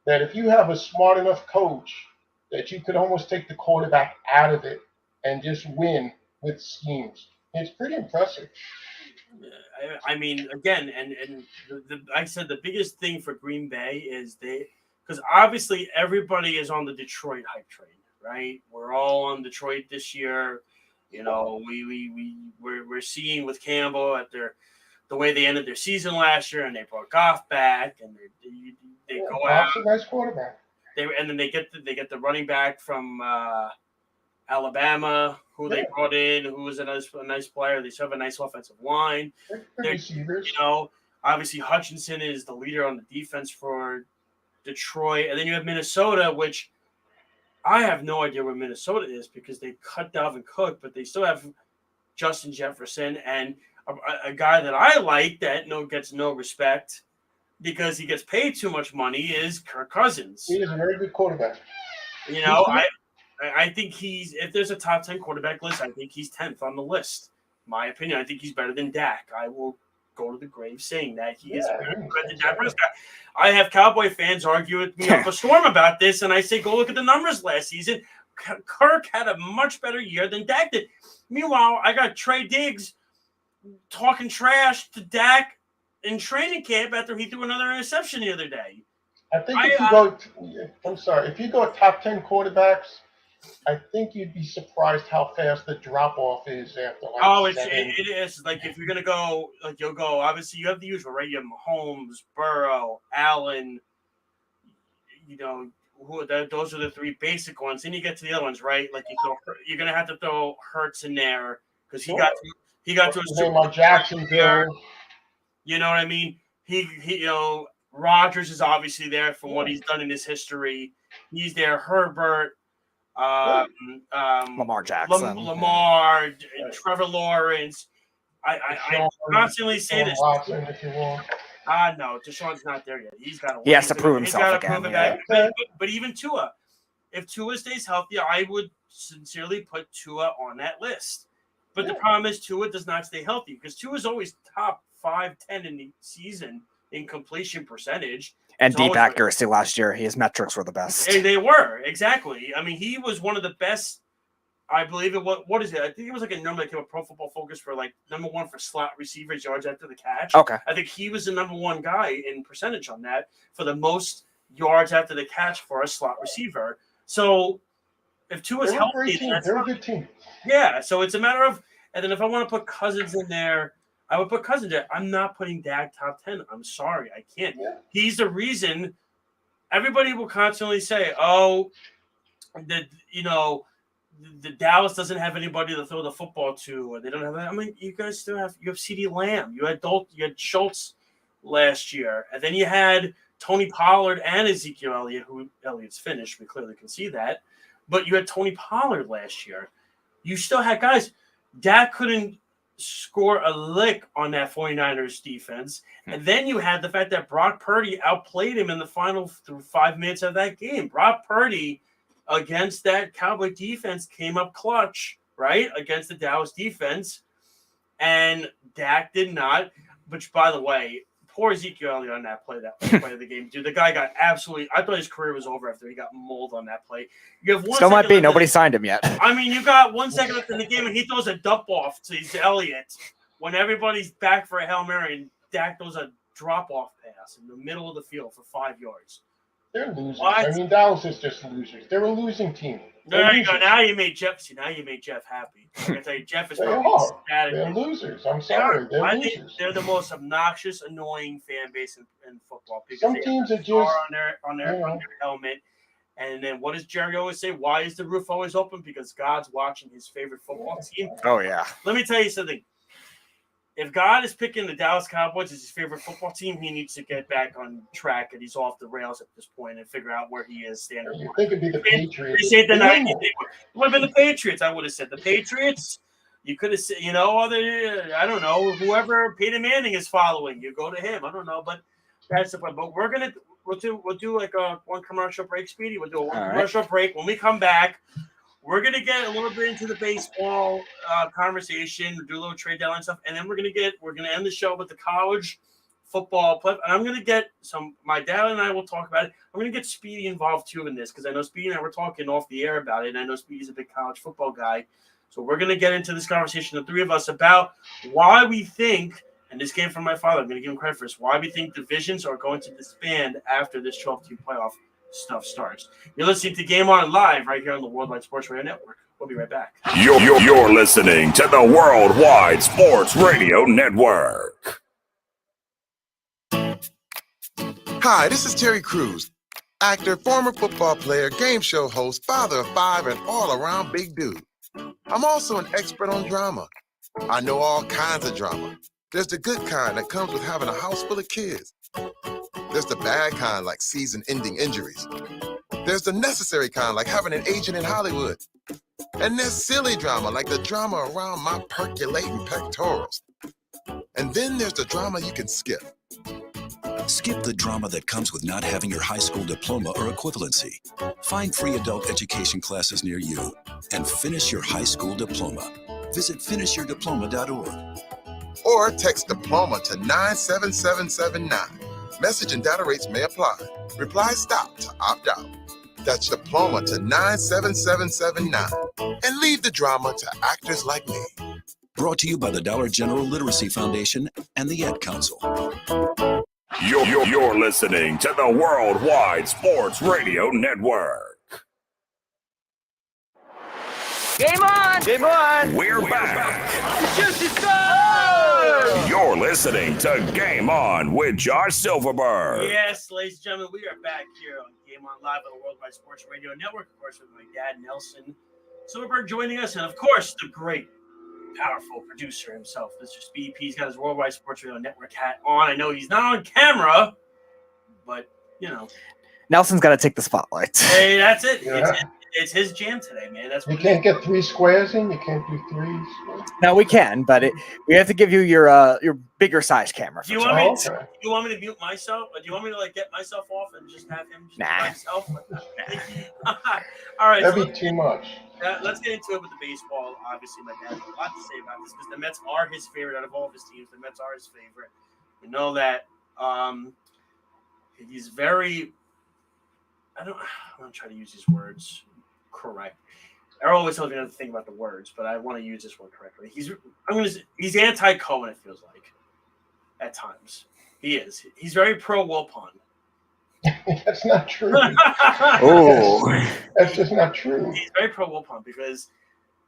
that if you have a smart enough coach that you could almost take the quarterback out of it and just win with schemes. It's pretty impressive. I mean, again, and I said the biggest thing for Green Bay is because obviously everybody is on the Detroit hype train, right? We're all on Detroit this year. We're seeing with Campbell at the way they ended their season last year, and they brought Goff back, and they go out. Goff's a nice quarterback. And then they get the running back from Alabama, who they brought in, who was a nice player. They still have a nice offensive line. Receivers. Obviously Hutchinson is the leader on the defense for Detroit, and then you have Minnesota, which I have no idea where Minnesota is because they cut Dalvin Cook, but they still have Justin Jefferson and a guy that I like that gets no respect because he gets paid too much money is Kirk Cousins. He is a very good quarterback. I think if there's a top 10 quarterback list, I think he's 10th on the list. My opinion, I think he's better than Dak. I will go to the grave saying that he is better than Dak Prescott. I have Cowboy fans argue with me up a storm about this, and I say, go look at the numbers last season. Kirk had a much better year than Dak did. Meanwhile, I got Trey Diggs talking trash to Dak in training camp after he threw another interception the other day. I think if you go top 10 quarterbacks, I think you'd be surprised how fast the drop off is after. It is like if you're gonna go, like you'll go. Obviously, you have the usual, right? You have Mahomes, Burrow, Allen. Those are the three basic ones. Then you get to the other ones, right? Like you're gonna have to throw Hurts in there because he got to a Super Bowl. Jacksonville. You know what I mean? Rodgers is obviously there from what he's done in his history. He's there. Herbert. Lamar Jackson, Trevor Lawrence. I constantly say this. Watson, if you want. No, Deshaun's not there yet. He has to prove himself again. But even Tua, if Tua stays healthy, I would sincerely put Tua on that list. But the problem is Tua does not stay healthy because Tua is always top 5, 10 in the season in completion percentage. And deep accuracy last year. His metrics were the best. They were, exactly. I mean, he was one of the best, I believe it was. What is it? I think it was like a number that came up Pro Football Focus for like number 1 for slot receivers, yards after the catch. Okay. I think he was the number 1 guy in percentage on that for the most yards after the catch for a slot receiver. So if Tua's healthy, they're a good team. Yeah, so it's a matter of And then if I want to put Cousins in there, I would put Cousins there. I'm not putting Dak top 10. I'm sorry. I can't. Yeah. He's the reason everybody will constantly say, oh, the Dallas doesn't have anybody to throw the football to, or they don't have. I mean, you guys still have. You have CeeDee Lamb. You had Schultz last year, and then you had Tony Pollard and Ezekiel Elliott, who Elliott's finished. We clearly can see that, but you had Tony Pollard last year. You still had guys. Dak couldn't score a lick on that 49ers defense, and then you had the fact that Brock Purdy outplayed him in the final through 5 minutes of that game. Brock Purdy, against that Cowboy defense, came up clutch, right, against the Dallas defense, and Dak did not. Which, by the way, poor Ezekiel Elliott on that play of the game. Dude, the guy got absolutely – I thought his career was over after he got mauled on that play. You have Still might be. Nobody signed him yet. I mean, you got 1 second left in the game, and he throws a dump-off to Elliott when everybody's back for a Hail Mary, and Dak throws a drop-off pass in the middle of the field for 5 yards. They're losers. What? I mean, Dallas is just losers. They're a losing team. There you go. Now you made Jeff happy. I can tell you, Jeff is probably ecstatic. They're losers. I'm sorry. They're I losers. think they're the most obnoxious, annoying fan base in football. Because Some they teams have are the just star on their helmet. And then what does Jerry always say? Why is the roof always open? Because God's watching his favorite football team. Oh, yeah. Let me tell you something. If God is picking the Dallas Cowboys as his favorite football team, he needs to get back on track, and he's off the rails at this point, and figure out where he is standard. You think it'd be the Patriots? They say the 90s. It would have been the Patriots. I would have said the Patriots. You could have said, I don't know, whoever Peyton Manning is following. You go to him. I don't know, but that's the point. But we'll do like a one commercial break, Speedy. We'll do a one commercial break. When we come back, we're going to get a little bit into the baseball conversation, do a little trade deadline stuff, and then we're going to end the show with the college football play. And I'm going to get my dad and I will talk about it. I'm going to get Speedy involved too in this, because I know Speedy and I were talking off the air about it, and I know Speedy's a big college football guy. So we're going to get into this conversation, the three of us, about why we think, and this came from my father, I'm going to give him credit for this, why we think divisions are going to disband after this 12-team playoff stuff starts. You're listening to Game On Live right here on the Worldwide Sports Radio Network. We'll be right back. You're listening to the Worldwide Sports Radio Network. Hi, this is Terry Crews, actor, former football player, game show host, father of 5, and all-around big dude. I'm also an expert on drama. I know all kinds of drama. There's the good kind that comes with having a house full of kids. There's the bad kind, like season-ending injuries. There's the necessary kind, like having an agent in Hollywood. And there's silly drama, like the drama around my percolating pectorals. And then there's the drama you can skip. Skip the drama that comes with not having your high school diploma or equivalency. Find free adult education classes near you and finish your high school diploma. Visit finishyourdiploma.org. Or text diploma to 97779. Message and data rates may apply. Reply STOP to opt out. That's diploma to 97779. And leave the drama to actors like me. Brought to you by the Dollar General Literacy Foundation and the Ad Council. You're listening to the Worldwide Sports Radio Network. Game on! Game on! We're back. Shoot to score! You're listening to Game On with Josh Silverberg. Yes, ladies and gentlemen, we are back here on Game On Live on the Worldwide Sports Radio Network. Of course, with my dad, Nelson Silverberg, joining us. And, of course, the great, powerful producer himself, Mr. Speed P. He's got his Worldwide Sports Radio Network hat on. I know he's not on camera, but, Nelson's got to take the spotlight. Hey, that's it. Yeah. It's his jam today, man. That's You can't get 3 squares in? You can't do 3 squares? No, we can, but we have to give you your bigger size camera. Do you want me to mute myself? Or do you want me to get myself off and just have him by himself? All right. That'd be too much. Let's get into it with the baseball. Obviously, my dad has a lot to say about this because the Mets are his favorite out of all of his teams. The Mets are his favorite. We know that. He's very. I'm gonna try to use these words correct. Errol always tells me not to think about the words, but I want to use this word correctly. He's anti-Cohen, it feels like, at times. He is. He's very pro Wilpon. That's not true. Oh, That's just not true. He's very pro Wilpon because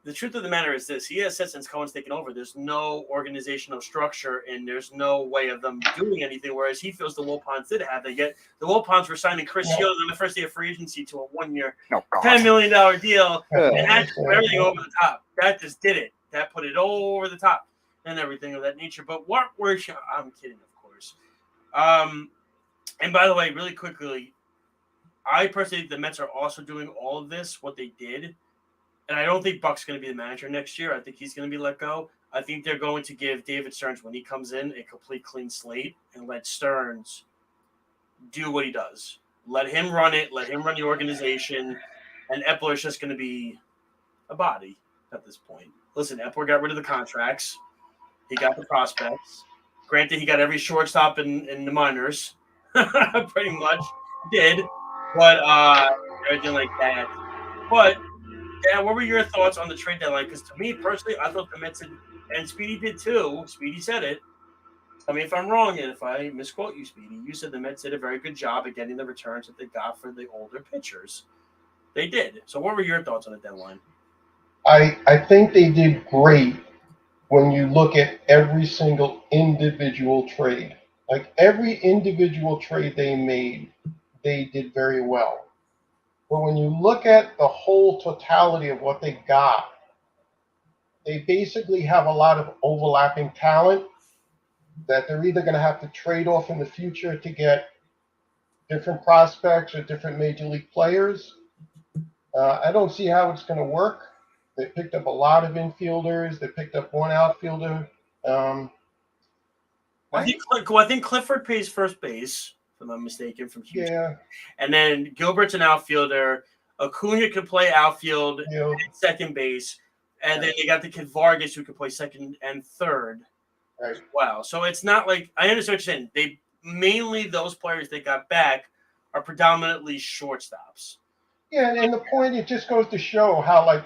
the truth of the matter is this: he has said since Cohen's taken over, there's no organizational structure and there's no way of them doing anything. Whereas he feels the Wilpons did have. They get the Wilpons were signing Chris Young on the first day of free agency to a 1-year, $10 million deal, and that put everything over the top. That just did it. That put it all over the top and everything of that nature. But what were I'm kidding, of course. And by the way, really quickly, I personally think the Mets are also doing all of this, what they did. And I don't think Buck's going to be the manager next year. I think he's going to be let go. I think they're going to give David Stearns, when he comes in, a complete clean slate and let Stearns do what he does. Let him run it. Let him run the organization. And Epler is just going to be a body at this point. Listen, Epler got rid of the contracts. He got the prospects. Granted, he got every shortstop in the minors. Pretty much did. But everything like that. But yeah, what were your thoughts on the trade deadline? Because to me personally, I thought the Mets and Speedy did too. Speedy said it. Tell me if I'm wrong, and if I misquote you, Speedy, you said the Mets did a very good job at getting the returns that they got for the older pitchers. They did. So what were your thoughts on the deadline? I think they did great when you look at every single individual trade. Like every individual trade they made, they did very well. But when you look at the whole totality of what they got, they basically have a lot of overlapping talent that they're either going to have to trade off in the future to get different prospects or different major league players. I don't see how it's going to work. They picked up a lot of infielders. They picked up one outfielder. I think Clifford plays first base, if I'm not mistaken, from Houston. Yeah. And then Gilbert's an outfielder. Acuna can play outfield and second base. And then they got the kid Vargas who can play second and third as well. So it's not like – I understand what you're saying. They mainly those players they got back are predominantly shortstops. Yeah, and the point, it just goes to show how, like,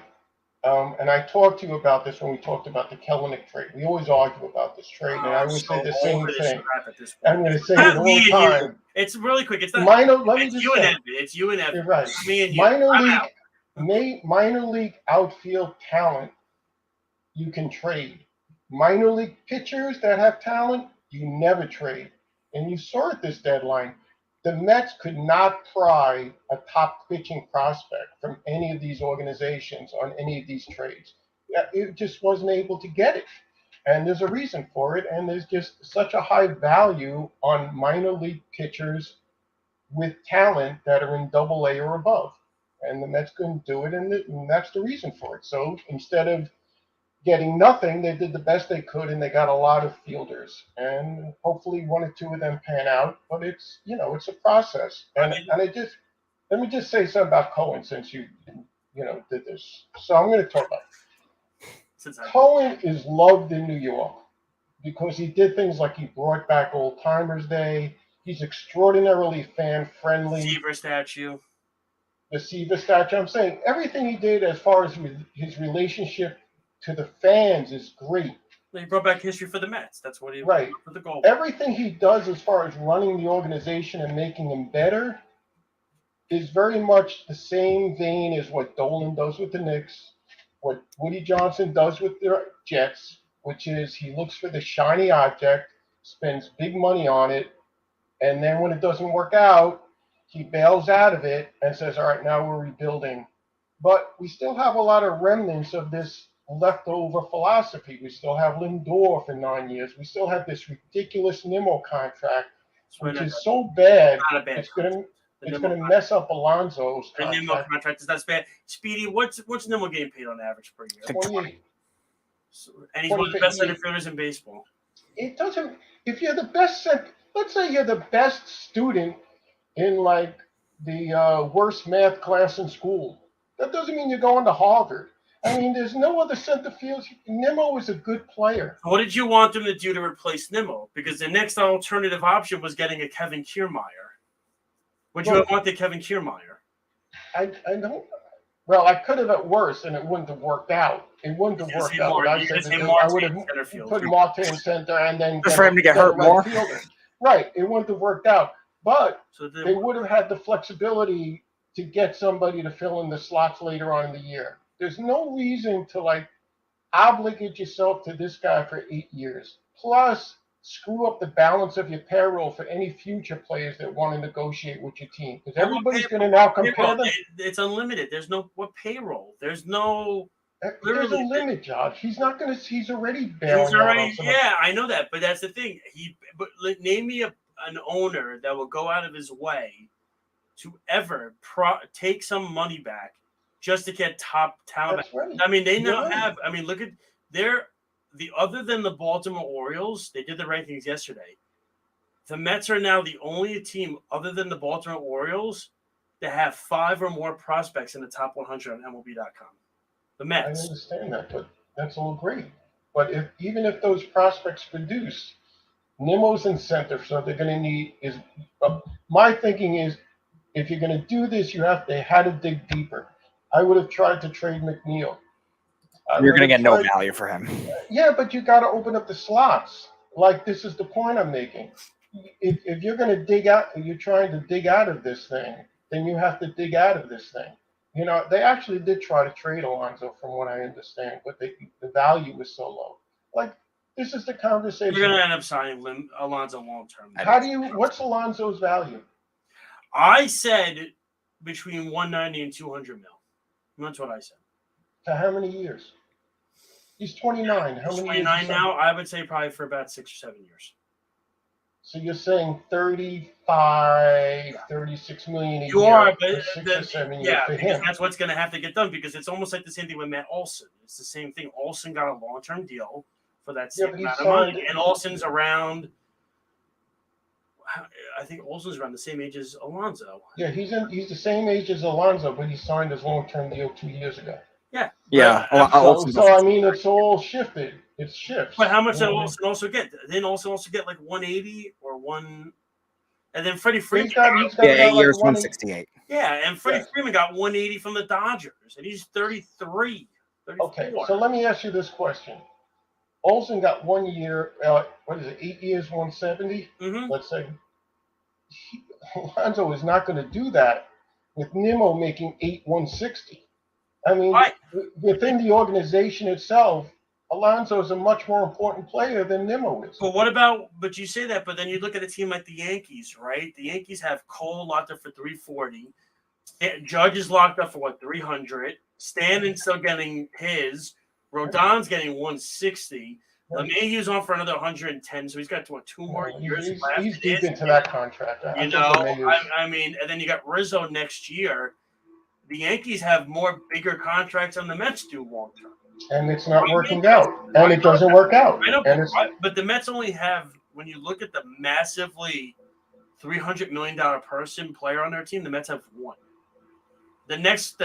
and I talked to you about this when we talked about the Kellenic trade. We always argue about this trade, and I always say the same thing. I'm going to say it all the time. It's really quick. It's not it's you and Evan. It's you and Evan. You're right. Me and you. Minor league outfield talent, you can trade. Minor league pitchers that have talent, you never trade. And you saw at this deadline, the Mets could not pry a top pitching prospect from any of these organizations on any of these trades. It just wasn't able to get it. And there's a reason for it. And there's just such a high value on minor league pitchers with talent that are in AA or above. And the Mets couldn't do it. And that's the reason for it. So instead of getting nothing, they did the best they could, and they got a lot of fielders. And hopefully one or two of them pan out. But it's, it's a process. And let me just say something about Cohen since you did this. So I'm going to talk about it. Cohen is loved in New York because he did things like he brought back Old Timers Day. He's extraordinarily fan-friendly. Seaver statue. The Seaver statue. I'm saying everything he did as far as his relationship to the fans is great. He brought back history for the Mets. That's what he for the goal. Everything he does as far as running the organization and making them better is very much the same vein as what Dolan does with the Knicks, what Woody Johnson does with the Jets, which is he looks for the shiny object, spends big money on it, and then when it doesn't work out, he bails out of it and says, all right, now we're rebuilding. But we still have a lot of remnants of this leftover philosophy. We still have Lindor for 9 years. We still have this ridiculous Nimmo contract, which is so bad, it's going to mess up Alonso's contract. The Nimmo contract is not bad. Speedy, what's Nimmo getting paid on average per year? 28. And he's one of the best center fielders in baseball. It doesn't. If you're the best, let's say you're the best student in like the worst math class in school. That doesn't mean you're going to Harvard. I mean, there's no other center field. Nimmo is a good player. What did you want them to do to replace Nimmo? Because the next alternative option was getting a Kevin Kiermaier. Would you have wanted Kevin Kiermaier? I don't. Well, I could have at worst, and it wouldn't have worked out. It wouldn't have worked out. I would have put Marte in center and then for him to get hurt more. Right. It wouldn't have worked out. But they would have had the flexibility to get somebody to fill in the slots later on in the year. There's no reason to like obligate yourself to this guy for 8 years. Plus, screw up the balance of your payroll for any future players that want to negotiate with your team. Because everybody's going to now compare them. It's unlimited. There's no what payroll. There's no. There's a limit, Josh. He's not going to. He's already bailing He's already. out on some. Yeah, I know that, but that's the thing. Name me an owner that will go out of his way to ever take some money back just to get top talent. Right. I mean, they now have. I mean, look at other than the Baltimore Orioles, they did the rankings yesterday. The Mets are now the only team other than the Baltimore Orioles that have 5 or more prospects in the top 100 on MLB.com. The Mets. I understand that, but that's all great. But even if those prospects produce, Nimmo's incentive, so they're going to need is. My thinking is, if you're going to do this, they had to dig deeper. I would have tried to trade McNeil. You're going to get no value for him. Yeah, but you got to open up the slots. Like, this is the point I'm making. If you're going to dig out, and you're trying to dig out of this thing, then you have to dig out of this thing. You know, they actually did try to trade Alonso, from what I understand, but the value was so low. Like, this is the conversation. You're going to end up signing Alonso long term. What's Alonso's value? I said between 190 and 200 mil. That's what I said. To how many years? He's 29. How many 29 years? now. I would say probably for about 6 or 7 years. So you're saying 35, 36 million a year. You are, but for 6 or 7 years for because him. that's what's going to have to get done, because it's almost like the same thing with Matt Olson. It's the same thing. Olson got a long-term deal for that same amount of money, and Olson's around. I think Olson's around the same age as Alonso. Yeah, he's the same age as Alonso, but he signed his long-term deal 2 years ago. Yeah. So I mean, it's all shifted. It shifts. But how much did Olson also get? Didn't Olson also get like 180 or one? And then Freddie Freeman. He's got 8 years, 168. Yeah, and Freddie Freeman got 180 from the Dodgers, and he's 33. 34. Okay, so let me ask you this question. Olsen got 1 year, 8 years, 170? Mm-hmm. Let's say. Alonso is not going to do that with Nimmo making 160. I mean, within the organization itself, Alonso is a much more important player than Nimmo is. But you say that, but then you look at a team like the Yankees, right? The Yankees have Cole locked up for 340. Judge is locked up for 300. Stanton's still getting his. Rodon's getting 160. LeMahieu's on for another 110, so he's got 2 more years left. He's deep into that contract. I mean, and then you got Rizzo next year. The Yankees have bigger contracts than the Mets do long term. And it's not working out. And it doesn't work out. I know, but the Mets only have, when you look at the massively $300 million player on their team, the Mets have 1. The next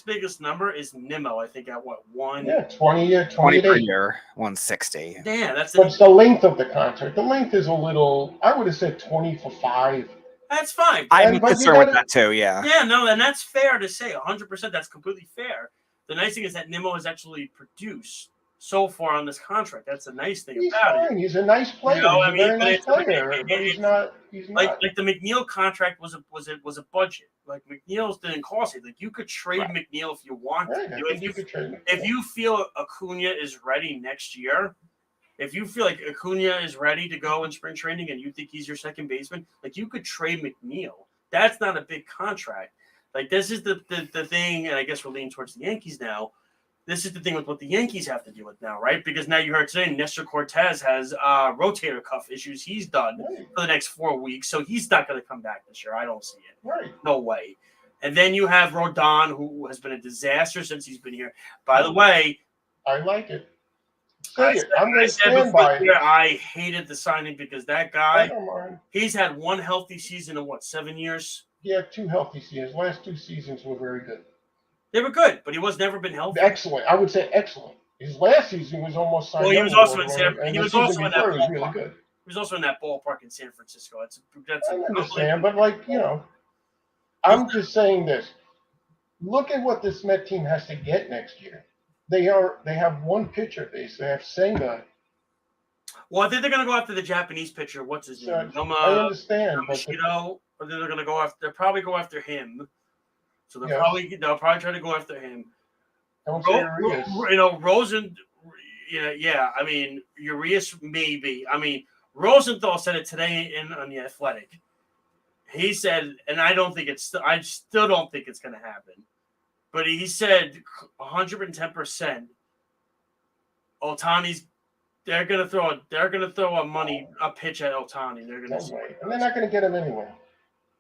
biggest number is Nimmo, I think, at 1? Yeah, 20 per year, 160. Yeah, that's the length of the contract. The length is a little, I would have said 20 for 5. That's fine. I'm concerned with that too, yeah. Yeah, no, and that's fair to say. 100%, that's completely fair. The nice thing is that Nimmo has actually produced so far on this contract. That's the nice thing about it. He's a nice player. He's a very nice player, but he's not. Like the McNeil contract was a budget. Like McNeil's didn't cost it. Like you could trade McNeil if you want to. If you feel Acuna is ready next year, if you feel like Acuna is ready to go in spring training and you think he's your second baseman, like you could trade McNeil. That's not a big contract. Like this is the thing, and I guess we're leaning towards the Yankees now. This is the thing with what the Yankees have to deal with now, right? Because now you heard today Nestor Cortez has rotator cuff issues. He's done for the next 4 weeks, so he's not going to come back this year. I don't see it. Right. No way. And then you have Rodon, who has been a disaster since he's been here. By the way, I like it. I said before here, I hated the signing because that guy, he's had 1 healthy season in 7 years? He had 2 healthy seasons. Last 2 seasons were very good. They were good, but he was never been healthy. Excellent. I would say excellent. His last season was almost signed. Well, he was also in He was also in that ballpark. Really good. He was also in that ballpark in San Francisco. I understand, but I'm just saying this. Look at what this Met team has to get next year. They have 1 pitcher base. They have Senga. Well, I think they're going to go after the Japanese pitcher. What's his name? I understand. Yamashita, or they're going to go after. They'll probably go after him. So they'll probably try to go after him. Don't say Urias. Rosen. Yeah. I mean, Urias maybe. I mean, Rosenthal said it today on the Athletic. He said, and I still don't think it's going to happen. But he said 110%. Otani's. They're gonna throw a pitch at Otani. They're gonna and they're not gonna get him anyway.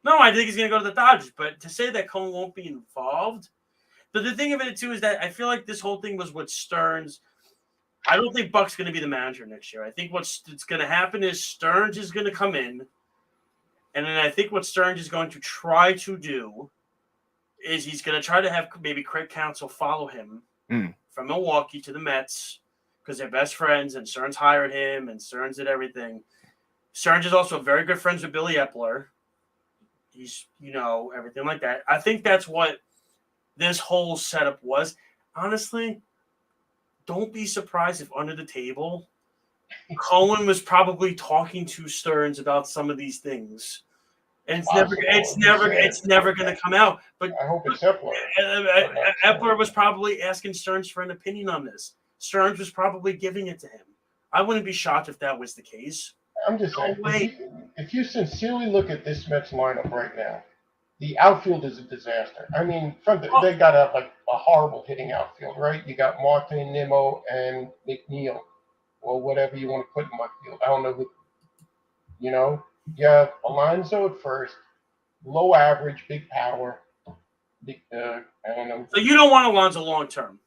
No, I think he's gonna go to the Dodgers. But to say that Cohen won't be involved, but the thing of it too is that I feel like this whole thing was with Stearns. I don't think Buck's gonna be the manager next year. I think what's gonna happen is Stearns is gonna come in, and then I think what Stearns is going to try to do is he's gonna try to have maybe Craig Counsell follow him from Milwaukee to the Mets. Because they're best friends, and Stearns hired him, and Stearns did everything. Stearns is also very good friends with Billy Epler. He's, everything like that. I think that's what this whole setup was. Honestly, don't be surprised if under the table, Cohen was probably talking to Stearns about some of these things. And it's never going to come out. But I hope it's Epler. Epler was probably asking Stearns for an opinion on this. Stearns was probably giving it to him. I wouldn't be shocked if that was the case. I'm just saying, if you sincerely look at this Mets lineup right now, the outfield is a disaster. I mean, they got a horrible hitting outfield, right? You got Martin, Nimmo, and McNeil, or whatever you want to put in my field. I don't know who. You have Alonso at first, low average, big power. I don't know. So you don't want Alonso long term?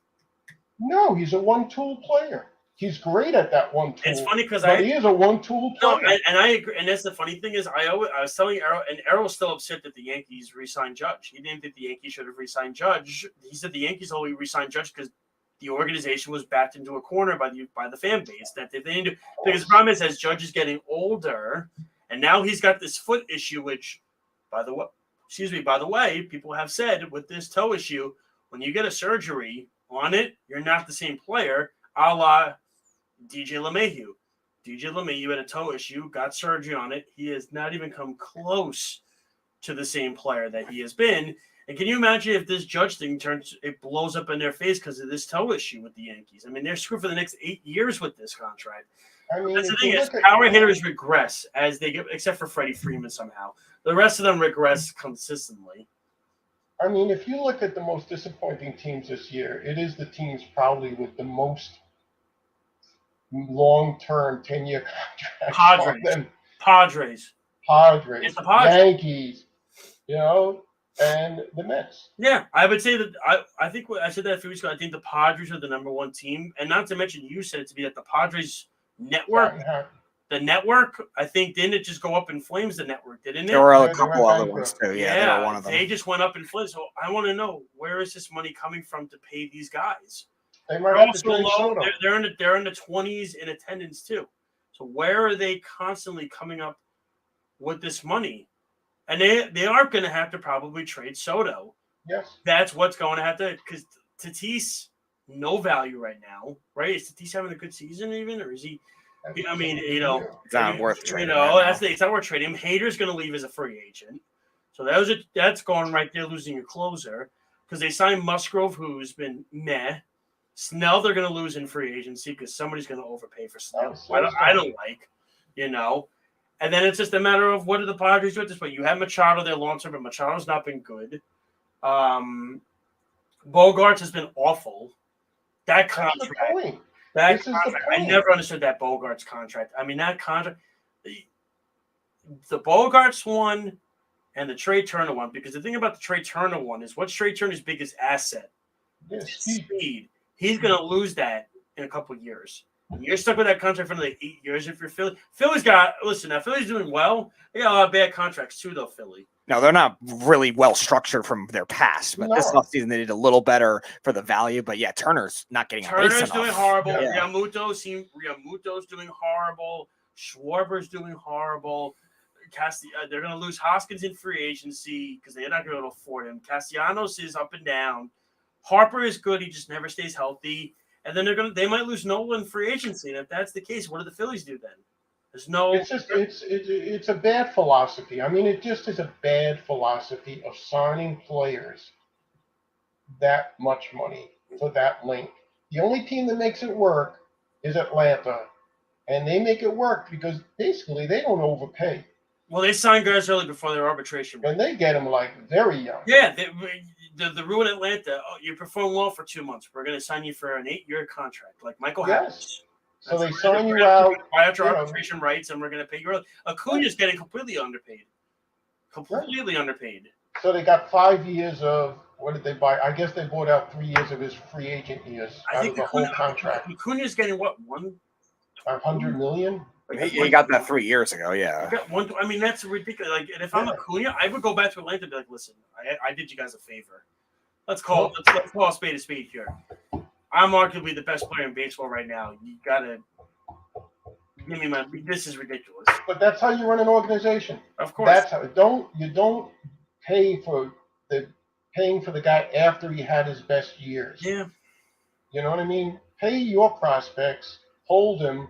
No, he's a one-tool player. He's great at that one tool. It's funny because he is a one-tool player. No, and I agree. And that's the funny thing is, I was telling Errol, and Errol's still upset that the Yankees re-signed Judge. He didn't think the Yankees should have re-signed Judge. He said the Yankees only re-signed Judge because the organization was backed into a corner by the fan base that they didn't do. Because the problem is, as Judge is getting older, and now he's got this foot issue, which, by the way, people have said with this toe issue, when you get a surgery on it, you're not the same player, a la DJ LeMahieu. DJ LeMahieu had a toe issue, got surgery on it. He has not even come close to the same player that he has been. And can you imagine if this Judge thing blows up in their face because of this toe issue with the Yankees? I mean, they're screwed for the next 8 years with this contract. I mean, that's the thing is, power hitters regress as they get, except for Freddie Freeman somehow. The rest of them regress consistently. I mean, if you look at the most disappointing teams this year, it is the teams probably with the most long-term 10-year contracts. Padres. It's the Padres. Yankees, and the Mets. Yeah, I would say that I think I said that a few weeks ago. I think the Padres are the number one team, and not to mention you said it to be that the Padres network. The network, I think, didn't it just go up in flames? The network, didn't it? There were a couple other ones too. Yeah, they were one of them. They just went up in flames. So I want to know, where is this money coming from to pay these guys? They might have to they're in the 20s in attendance too. So where are they constantly coming up with this money? And they are going to have to probably trade Soto. Yes, that's what's going to have to, because Tatis, no value right now, right? Is Tatis having a good season even, or is he? I mean, it's not worth trading. It's not worth trading him. Hader's going to leave as a free agent, so that's going right there, losing your closer, because they signed Musgrove, who's been meh. Snell, they're going to lose in free agency because somebody's going to overpay for Snell. I don't like, and then it's just a matter of what do the Padres do at this point. You have Machado there long term, but Machado's not been good. Bogarts has been awful. That contract. I never understood that Bogarts contract. I mean, that contract, the Bogarts one and the Trey Turner one, because the thing about the Trey Turner one is what's Trey Turner's biggest asset? Speed. He's going to lose that in a couple of years. You're stuck with that contract for another 8 years if you're Philly. Philly's doing well. They got a lot of bad contracts too, though, Philly. No, they're not really well structured from their past, but this offseason they did a little better for the value. But yeah, Turner's not getting Turner's doing horrible. Yeah. Riamuto's doing horrible. Schwarber's doing horrible. They're going to lose Hoskins in free agency because they're not going to be able to afford him. Castellanos is up and down. Harper is good. He just never stays healthy. And then they might lose Nola in free agency. And if that's the case, what do the Phillies do then? It's a bad philosophy. I mean, it just is a bad philosophy of signing players that much money for that link. The only team that makes it work is Atlanta, and they make it work because basically they don't overpay. Well, they signed guys early before their arbitration. And they get them like very young. Yeah, the rule in Atlanta, you perform well for 2 months. We're going to sign you for an 8-year contract, like Michael Harris. So they sign you out. Buy out your arbitration rights, and we're going to pay you early. Acuna's getting completely underpaid. Completely underpaid. So they got 5 years of, what did they buy? I guess they bought out 3 years of his free agent years out of the whole contract. Acuna's getting what, $500 million? He got that 3 years ago, yeah. I mean, that's ridiculous. Like, and if I'm Acuna, I would go back to Atlanta and be like, listen, I did you guys a favor. Let's call a spade here. I'm arguably the best player in baseball right now. You gotta give me my. This is ridiculous. But that's how you run an organization. Of course. That's how you don't pay for paying for the guy after he had his best years. Yeah. You know what I mean? Pay your prospects, hold them.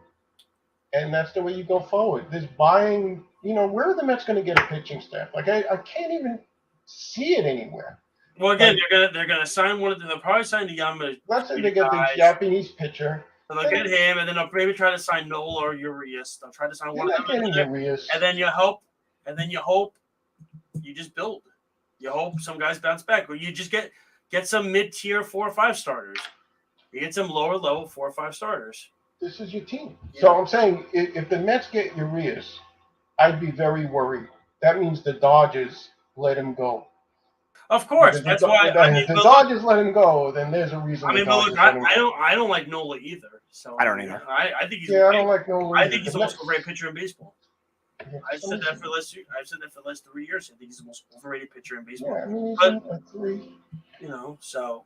And that's the way you go forward. This buying, where are the Mets going to get a pitching staff? Like I can't even see it anywhere. Well, again, they're gonna sign one of them. They'll probably sign the Yama. Let's say they get the Japanese pitcher. So they'll get him, and then they'll maybe try to sign Nola or Urias. They'll try to sign one of them. And then you hope, you just build. You hope some guys bounce back, or you just get some mid-tier 4 or 5 starters. You get some lower level 4 or 5 starters. This is your team. Yeah. So I'm saying if the Mets get Urias, I'd be very worried. That means the Dodgers let him go. Of course, that's why. If the Dodgers let him go, then there's a reason. I don't like Nola either. So I don't either. I think he's. I don't like Nola. I think he's the most overrated pitcher in baseball. I've said that for the last 3 years. I think he's the most overrated pitcher in baseball. Yeah, I mean, he's a 3.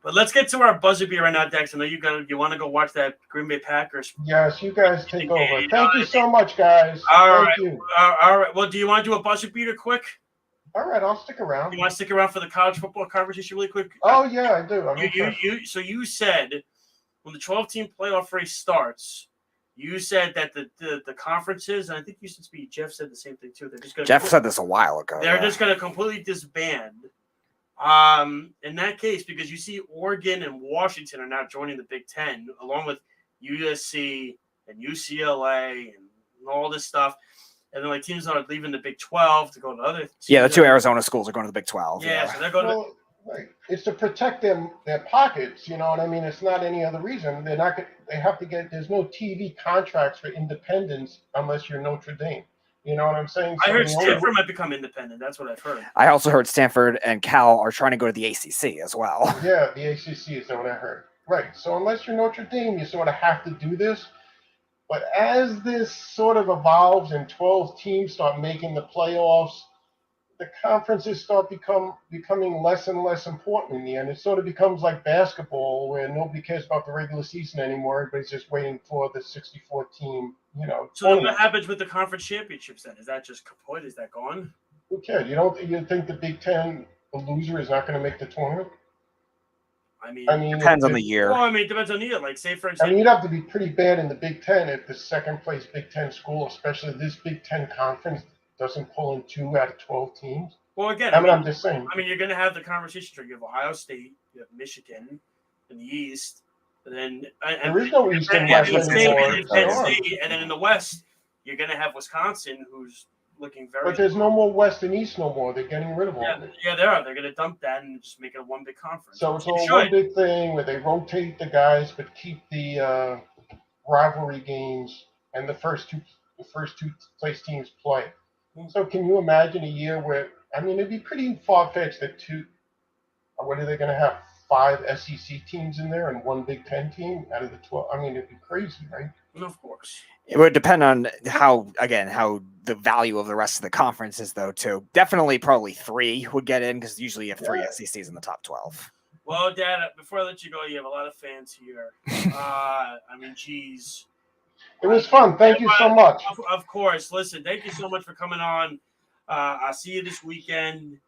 But let's get to our buzzer beer right now, Dex. I know you want to go watch that Green Bay Packers. Yes, you guys take over. Thank you so much, guys. All right. Well, do you want to do a buzzer beater quick? All right, I'll stick around. You want to stick around for the college football conversation really quick? Oh yeah, I do. So you said when the 12-team playoff race starts, you said that the conferences, and I think you said Jeff said the same thing too. They're just going. Jeff said this a while ago. They're just going to completely disband. In that case, because you see Oregon and Washington are now joining the Big Ten, along with USC and UCLA and all this stuff. And then teams are leaving the Big 12 to go to other teams. Yeah, the 2 Arizona schools are going to the Big 12. Yeah, so they're going to. Right. It's to protect their pockets. You know what I mean? It's not any other reason. They're not. They have to get. There's no TV contracts for independents unless you're Notre Dame. You know what I'm saying? I heard Stanford might become independent. That's what I've heard. I also heard Stanford and Cal are trying to go to the ACC as well. Yeah, the ACC is what I heard. Right. So unless you're Notre Dame, you sort of have to do this. But as this sort of evolves and 12 teams start making the playoffs, the conferences start becoming less and less important in the end. It sort of becomes like basketball where nobody cares about the regular season anymore. Everybody's just waiting for the 64-team, So what happens with the conference championships then? Is that just kaput? Is that gone? Who cares? You think the Big Ten, the loser, is not going to make the tournament? I mean, depends on the year. Well, it depends on the year. Like, say, for example. you'd have to be pretty bad in the Big Ten if the second-place Big Ten school, especially this Big Ten conference, doesn't pull in 2 out of 12 teams. Well, again, I'm just saying. I mean, you're going to have the conversation. You have Ohio State, you have Michigan in the East, and then there is no East and West anymore. And then in the West, you're going to have Wisconsin, who's looking very. But there's no more West and East no more. They're getting rid of all of it. Yeah, they are. They're going to dump that and just make it one big conference. So it's all one big thing where they rotate the guys, but keep the rivalry games and the first two place teams play. So can you imagine a year where, it'd be pretty far-fetched that what are they going to have, 5 SEC teams in there and 1 Big Ten team out of the 12? It'd be crazy, right? Of course. It would depend on how the value of the rest of the conference is, though, too. Definitely probably 3 would get in because usually you have 3 SECs in the top 12. Well, Dad, before I let you go, you have a lot of fans here. Geez. It was fun. Thank you so much. Of course. Listen, thank you so much for coming on. I'll see you this weekend.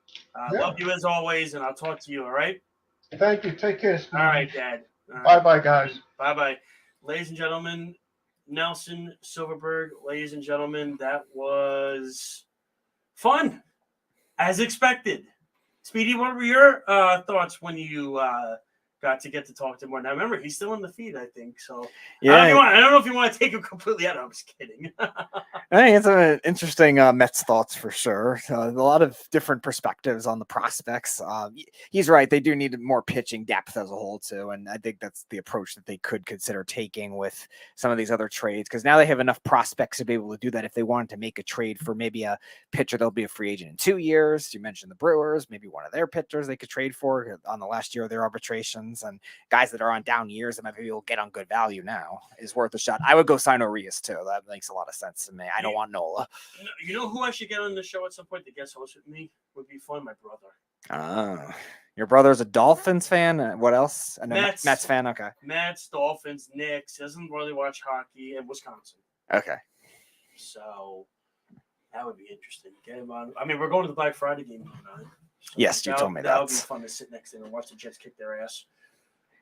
Love you as always, and I'll talk to you, all right? Thank you. Take care, Steve. All right, Dad. Bye-bye, guys. Bye-bye. Ladies and gentlemen, Nelson Silverberg, ladies and gentlemen, that was fun, as expected. Speedy, what were your thoughts when you got to get to talk to him more. Now, remember, he's still in the feed, I think. So, Yeah. I don't know if you want to take him completely out. I'm just kidding. I think it's an interesting Mets thoughts for sure. A lot of different perspectives on the prospects. He's right. They do need more pitching depth as a whole, too. And I think that's the approach that they could consider taking with some of these other trades, because now they have enough prospects to be able to do that if they wanted to make a trade for maybe a pitcher that'll be a free agent in 2 years. You mentioned the Brewers, maybe one of their pitchers they could trade for on the last year of their arbitrations, and guys that are on down years that might be able to get on good value now is worth a shot. I would go sign Urias too. That makes a lot of sense to me. I don't want Nola. You know who I should get on the show at some point to guest host with me? Would be fun, my brother. Your brother's a Dolphins fan? What else? Mets fan? Okay. Mets, Dolphins, Knicks. Doesn't really watch hockey, and Wisconsin. Okay. So that would be interesting. Get him on. I mean, we're going to the Black Friday game tonight. So yes, you told me that. That would be fun to sit next to him and watch the Jets kick their ass.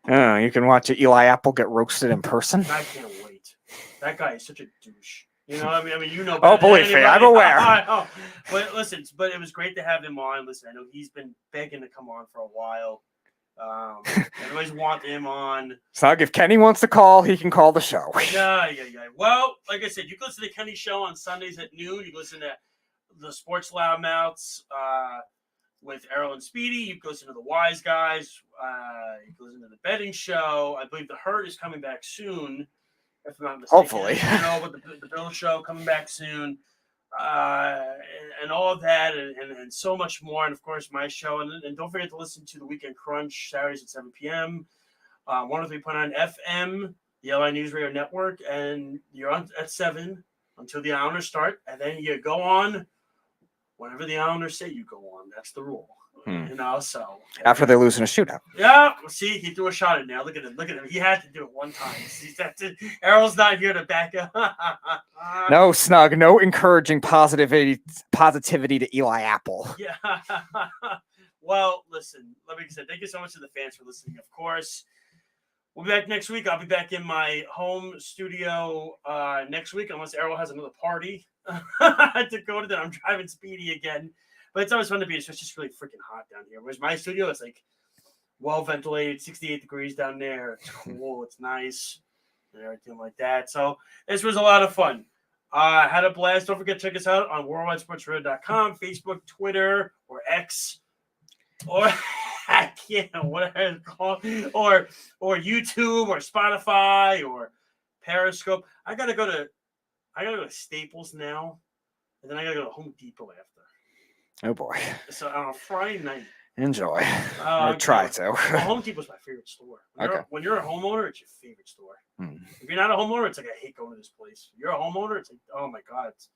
Oh, you can watch Eli Apple get roasted in person. I can't wait. That guy is such a douche. You know what I mean? You know. Oh, believe me, I'm aware. But listen, it was great to have him on. Listen, I know he's been begging to come on for a while. Everybody's wanting him on. So if Kenny wants to call, he can call the show. Yeah. Well, like I said, you can listen to Kenny's show on Sundays at noon. You can listen to the Sports Loudmouths with Errol and Speedy. You can listen to the Wise Guys. You can listen to the Betting Show. I believe the Herd is coming back soon, if I'm not mistaken. Hopefully. But the Bill Show coming back soon. And all of that and so much more. And, of course, my show. And don't forget to listen to the Weekend Crunch, Saturdays at 7 p.m. 103.9 FM, the LI News Radio Network. And you're on at 7 until the Islanders start. And then you go on whenever the Islanders say you go on. That's the rule. You know, so. After they lose in a shootout. Yeah. See, he threw a shot in there. Look at him. He had to do it one time. Errol's not here to back up. No, Snug. No encouraging positivity to Eli Apple. Yeah. Well, listen. Like I said, thank you so much to the fans for listening. Of course, we'll be back next week. I'll be back in my home studio next week, unless Errol has another party to go to. Then I'm driving Speedy again. But it's always fun to be. It's just really freaking hot down here. Whereas my studio, it's like well ventilated, 68 degrees down there. It's cool. It's nice. And everything like that. So this was a lot of fun. Had a blast. Don't forget to check us out on worldwidesportsradio.com, Facebook, Twitter, or X, or I can't whatever it's called, or YouTube, or Spotify, or Periscope. I gotta go to Staples now, and then I gotta go to Home Depot after. Oh boy! So on a Friday night. Enjoy. Or try to. Well, Home Depot's my favorite store. When you're a homeowner, it's your favorite store. If you're not a homeowner, it's like I hate going to this place. If you're a homeowner, it's like, oh my god, it's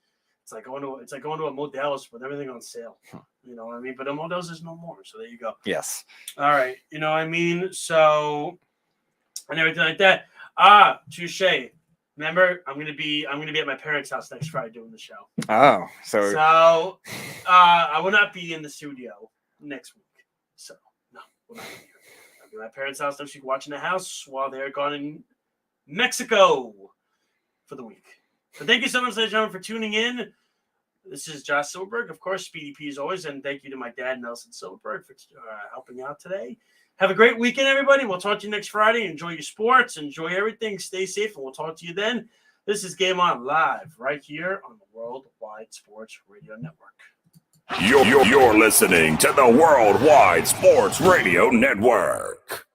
like going to a Modell's with everything on sale. You know what I mean? But a Modell's is no more. So there you go. Yes. All right. You know what I mean? So and everything like that. Touche. Remember, I'm gonna be at my parents' house next Friday doing the show. Oh, so I will not be in the studio next week. So no, we'll not be here. I'll be at my parents' house next week watching the house while they're gone in Mexico for the week. So thank you so much, ladies and gentlemen, for tuning in. This is Josh Silverberg, of course, Speedy P as always, and thank you to my dad, Nelson Silverberg, for helping out today. Have a great weekend, everybody. We'll talk to you next Friday. Enjoy your sports. Enjoy everything. Stay safe, and we'll talk to you then. This is Game On Live right here on the Worldwide Sports Radio Network. You're listening to the Worldwide Sports Radio Network.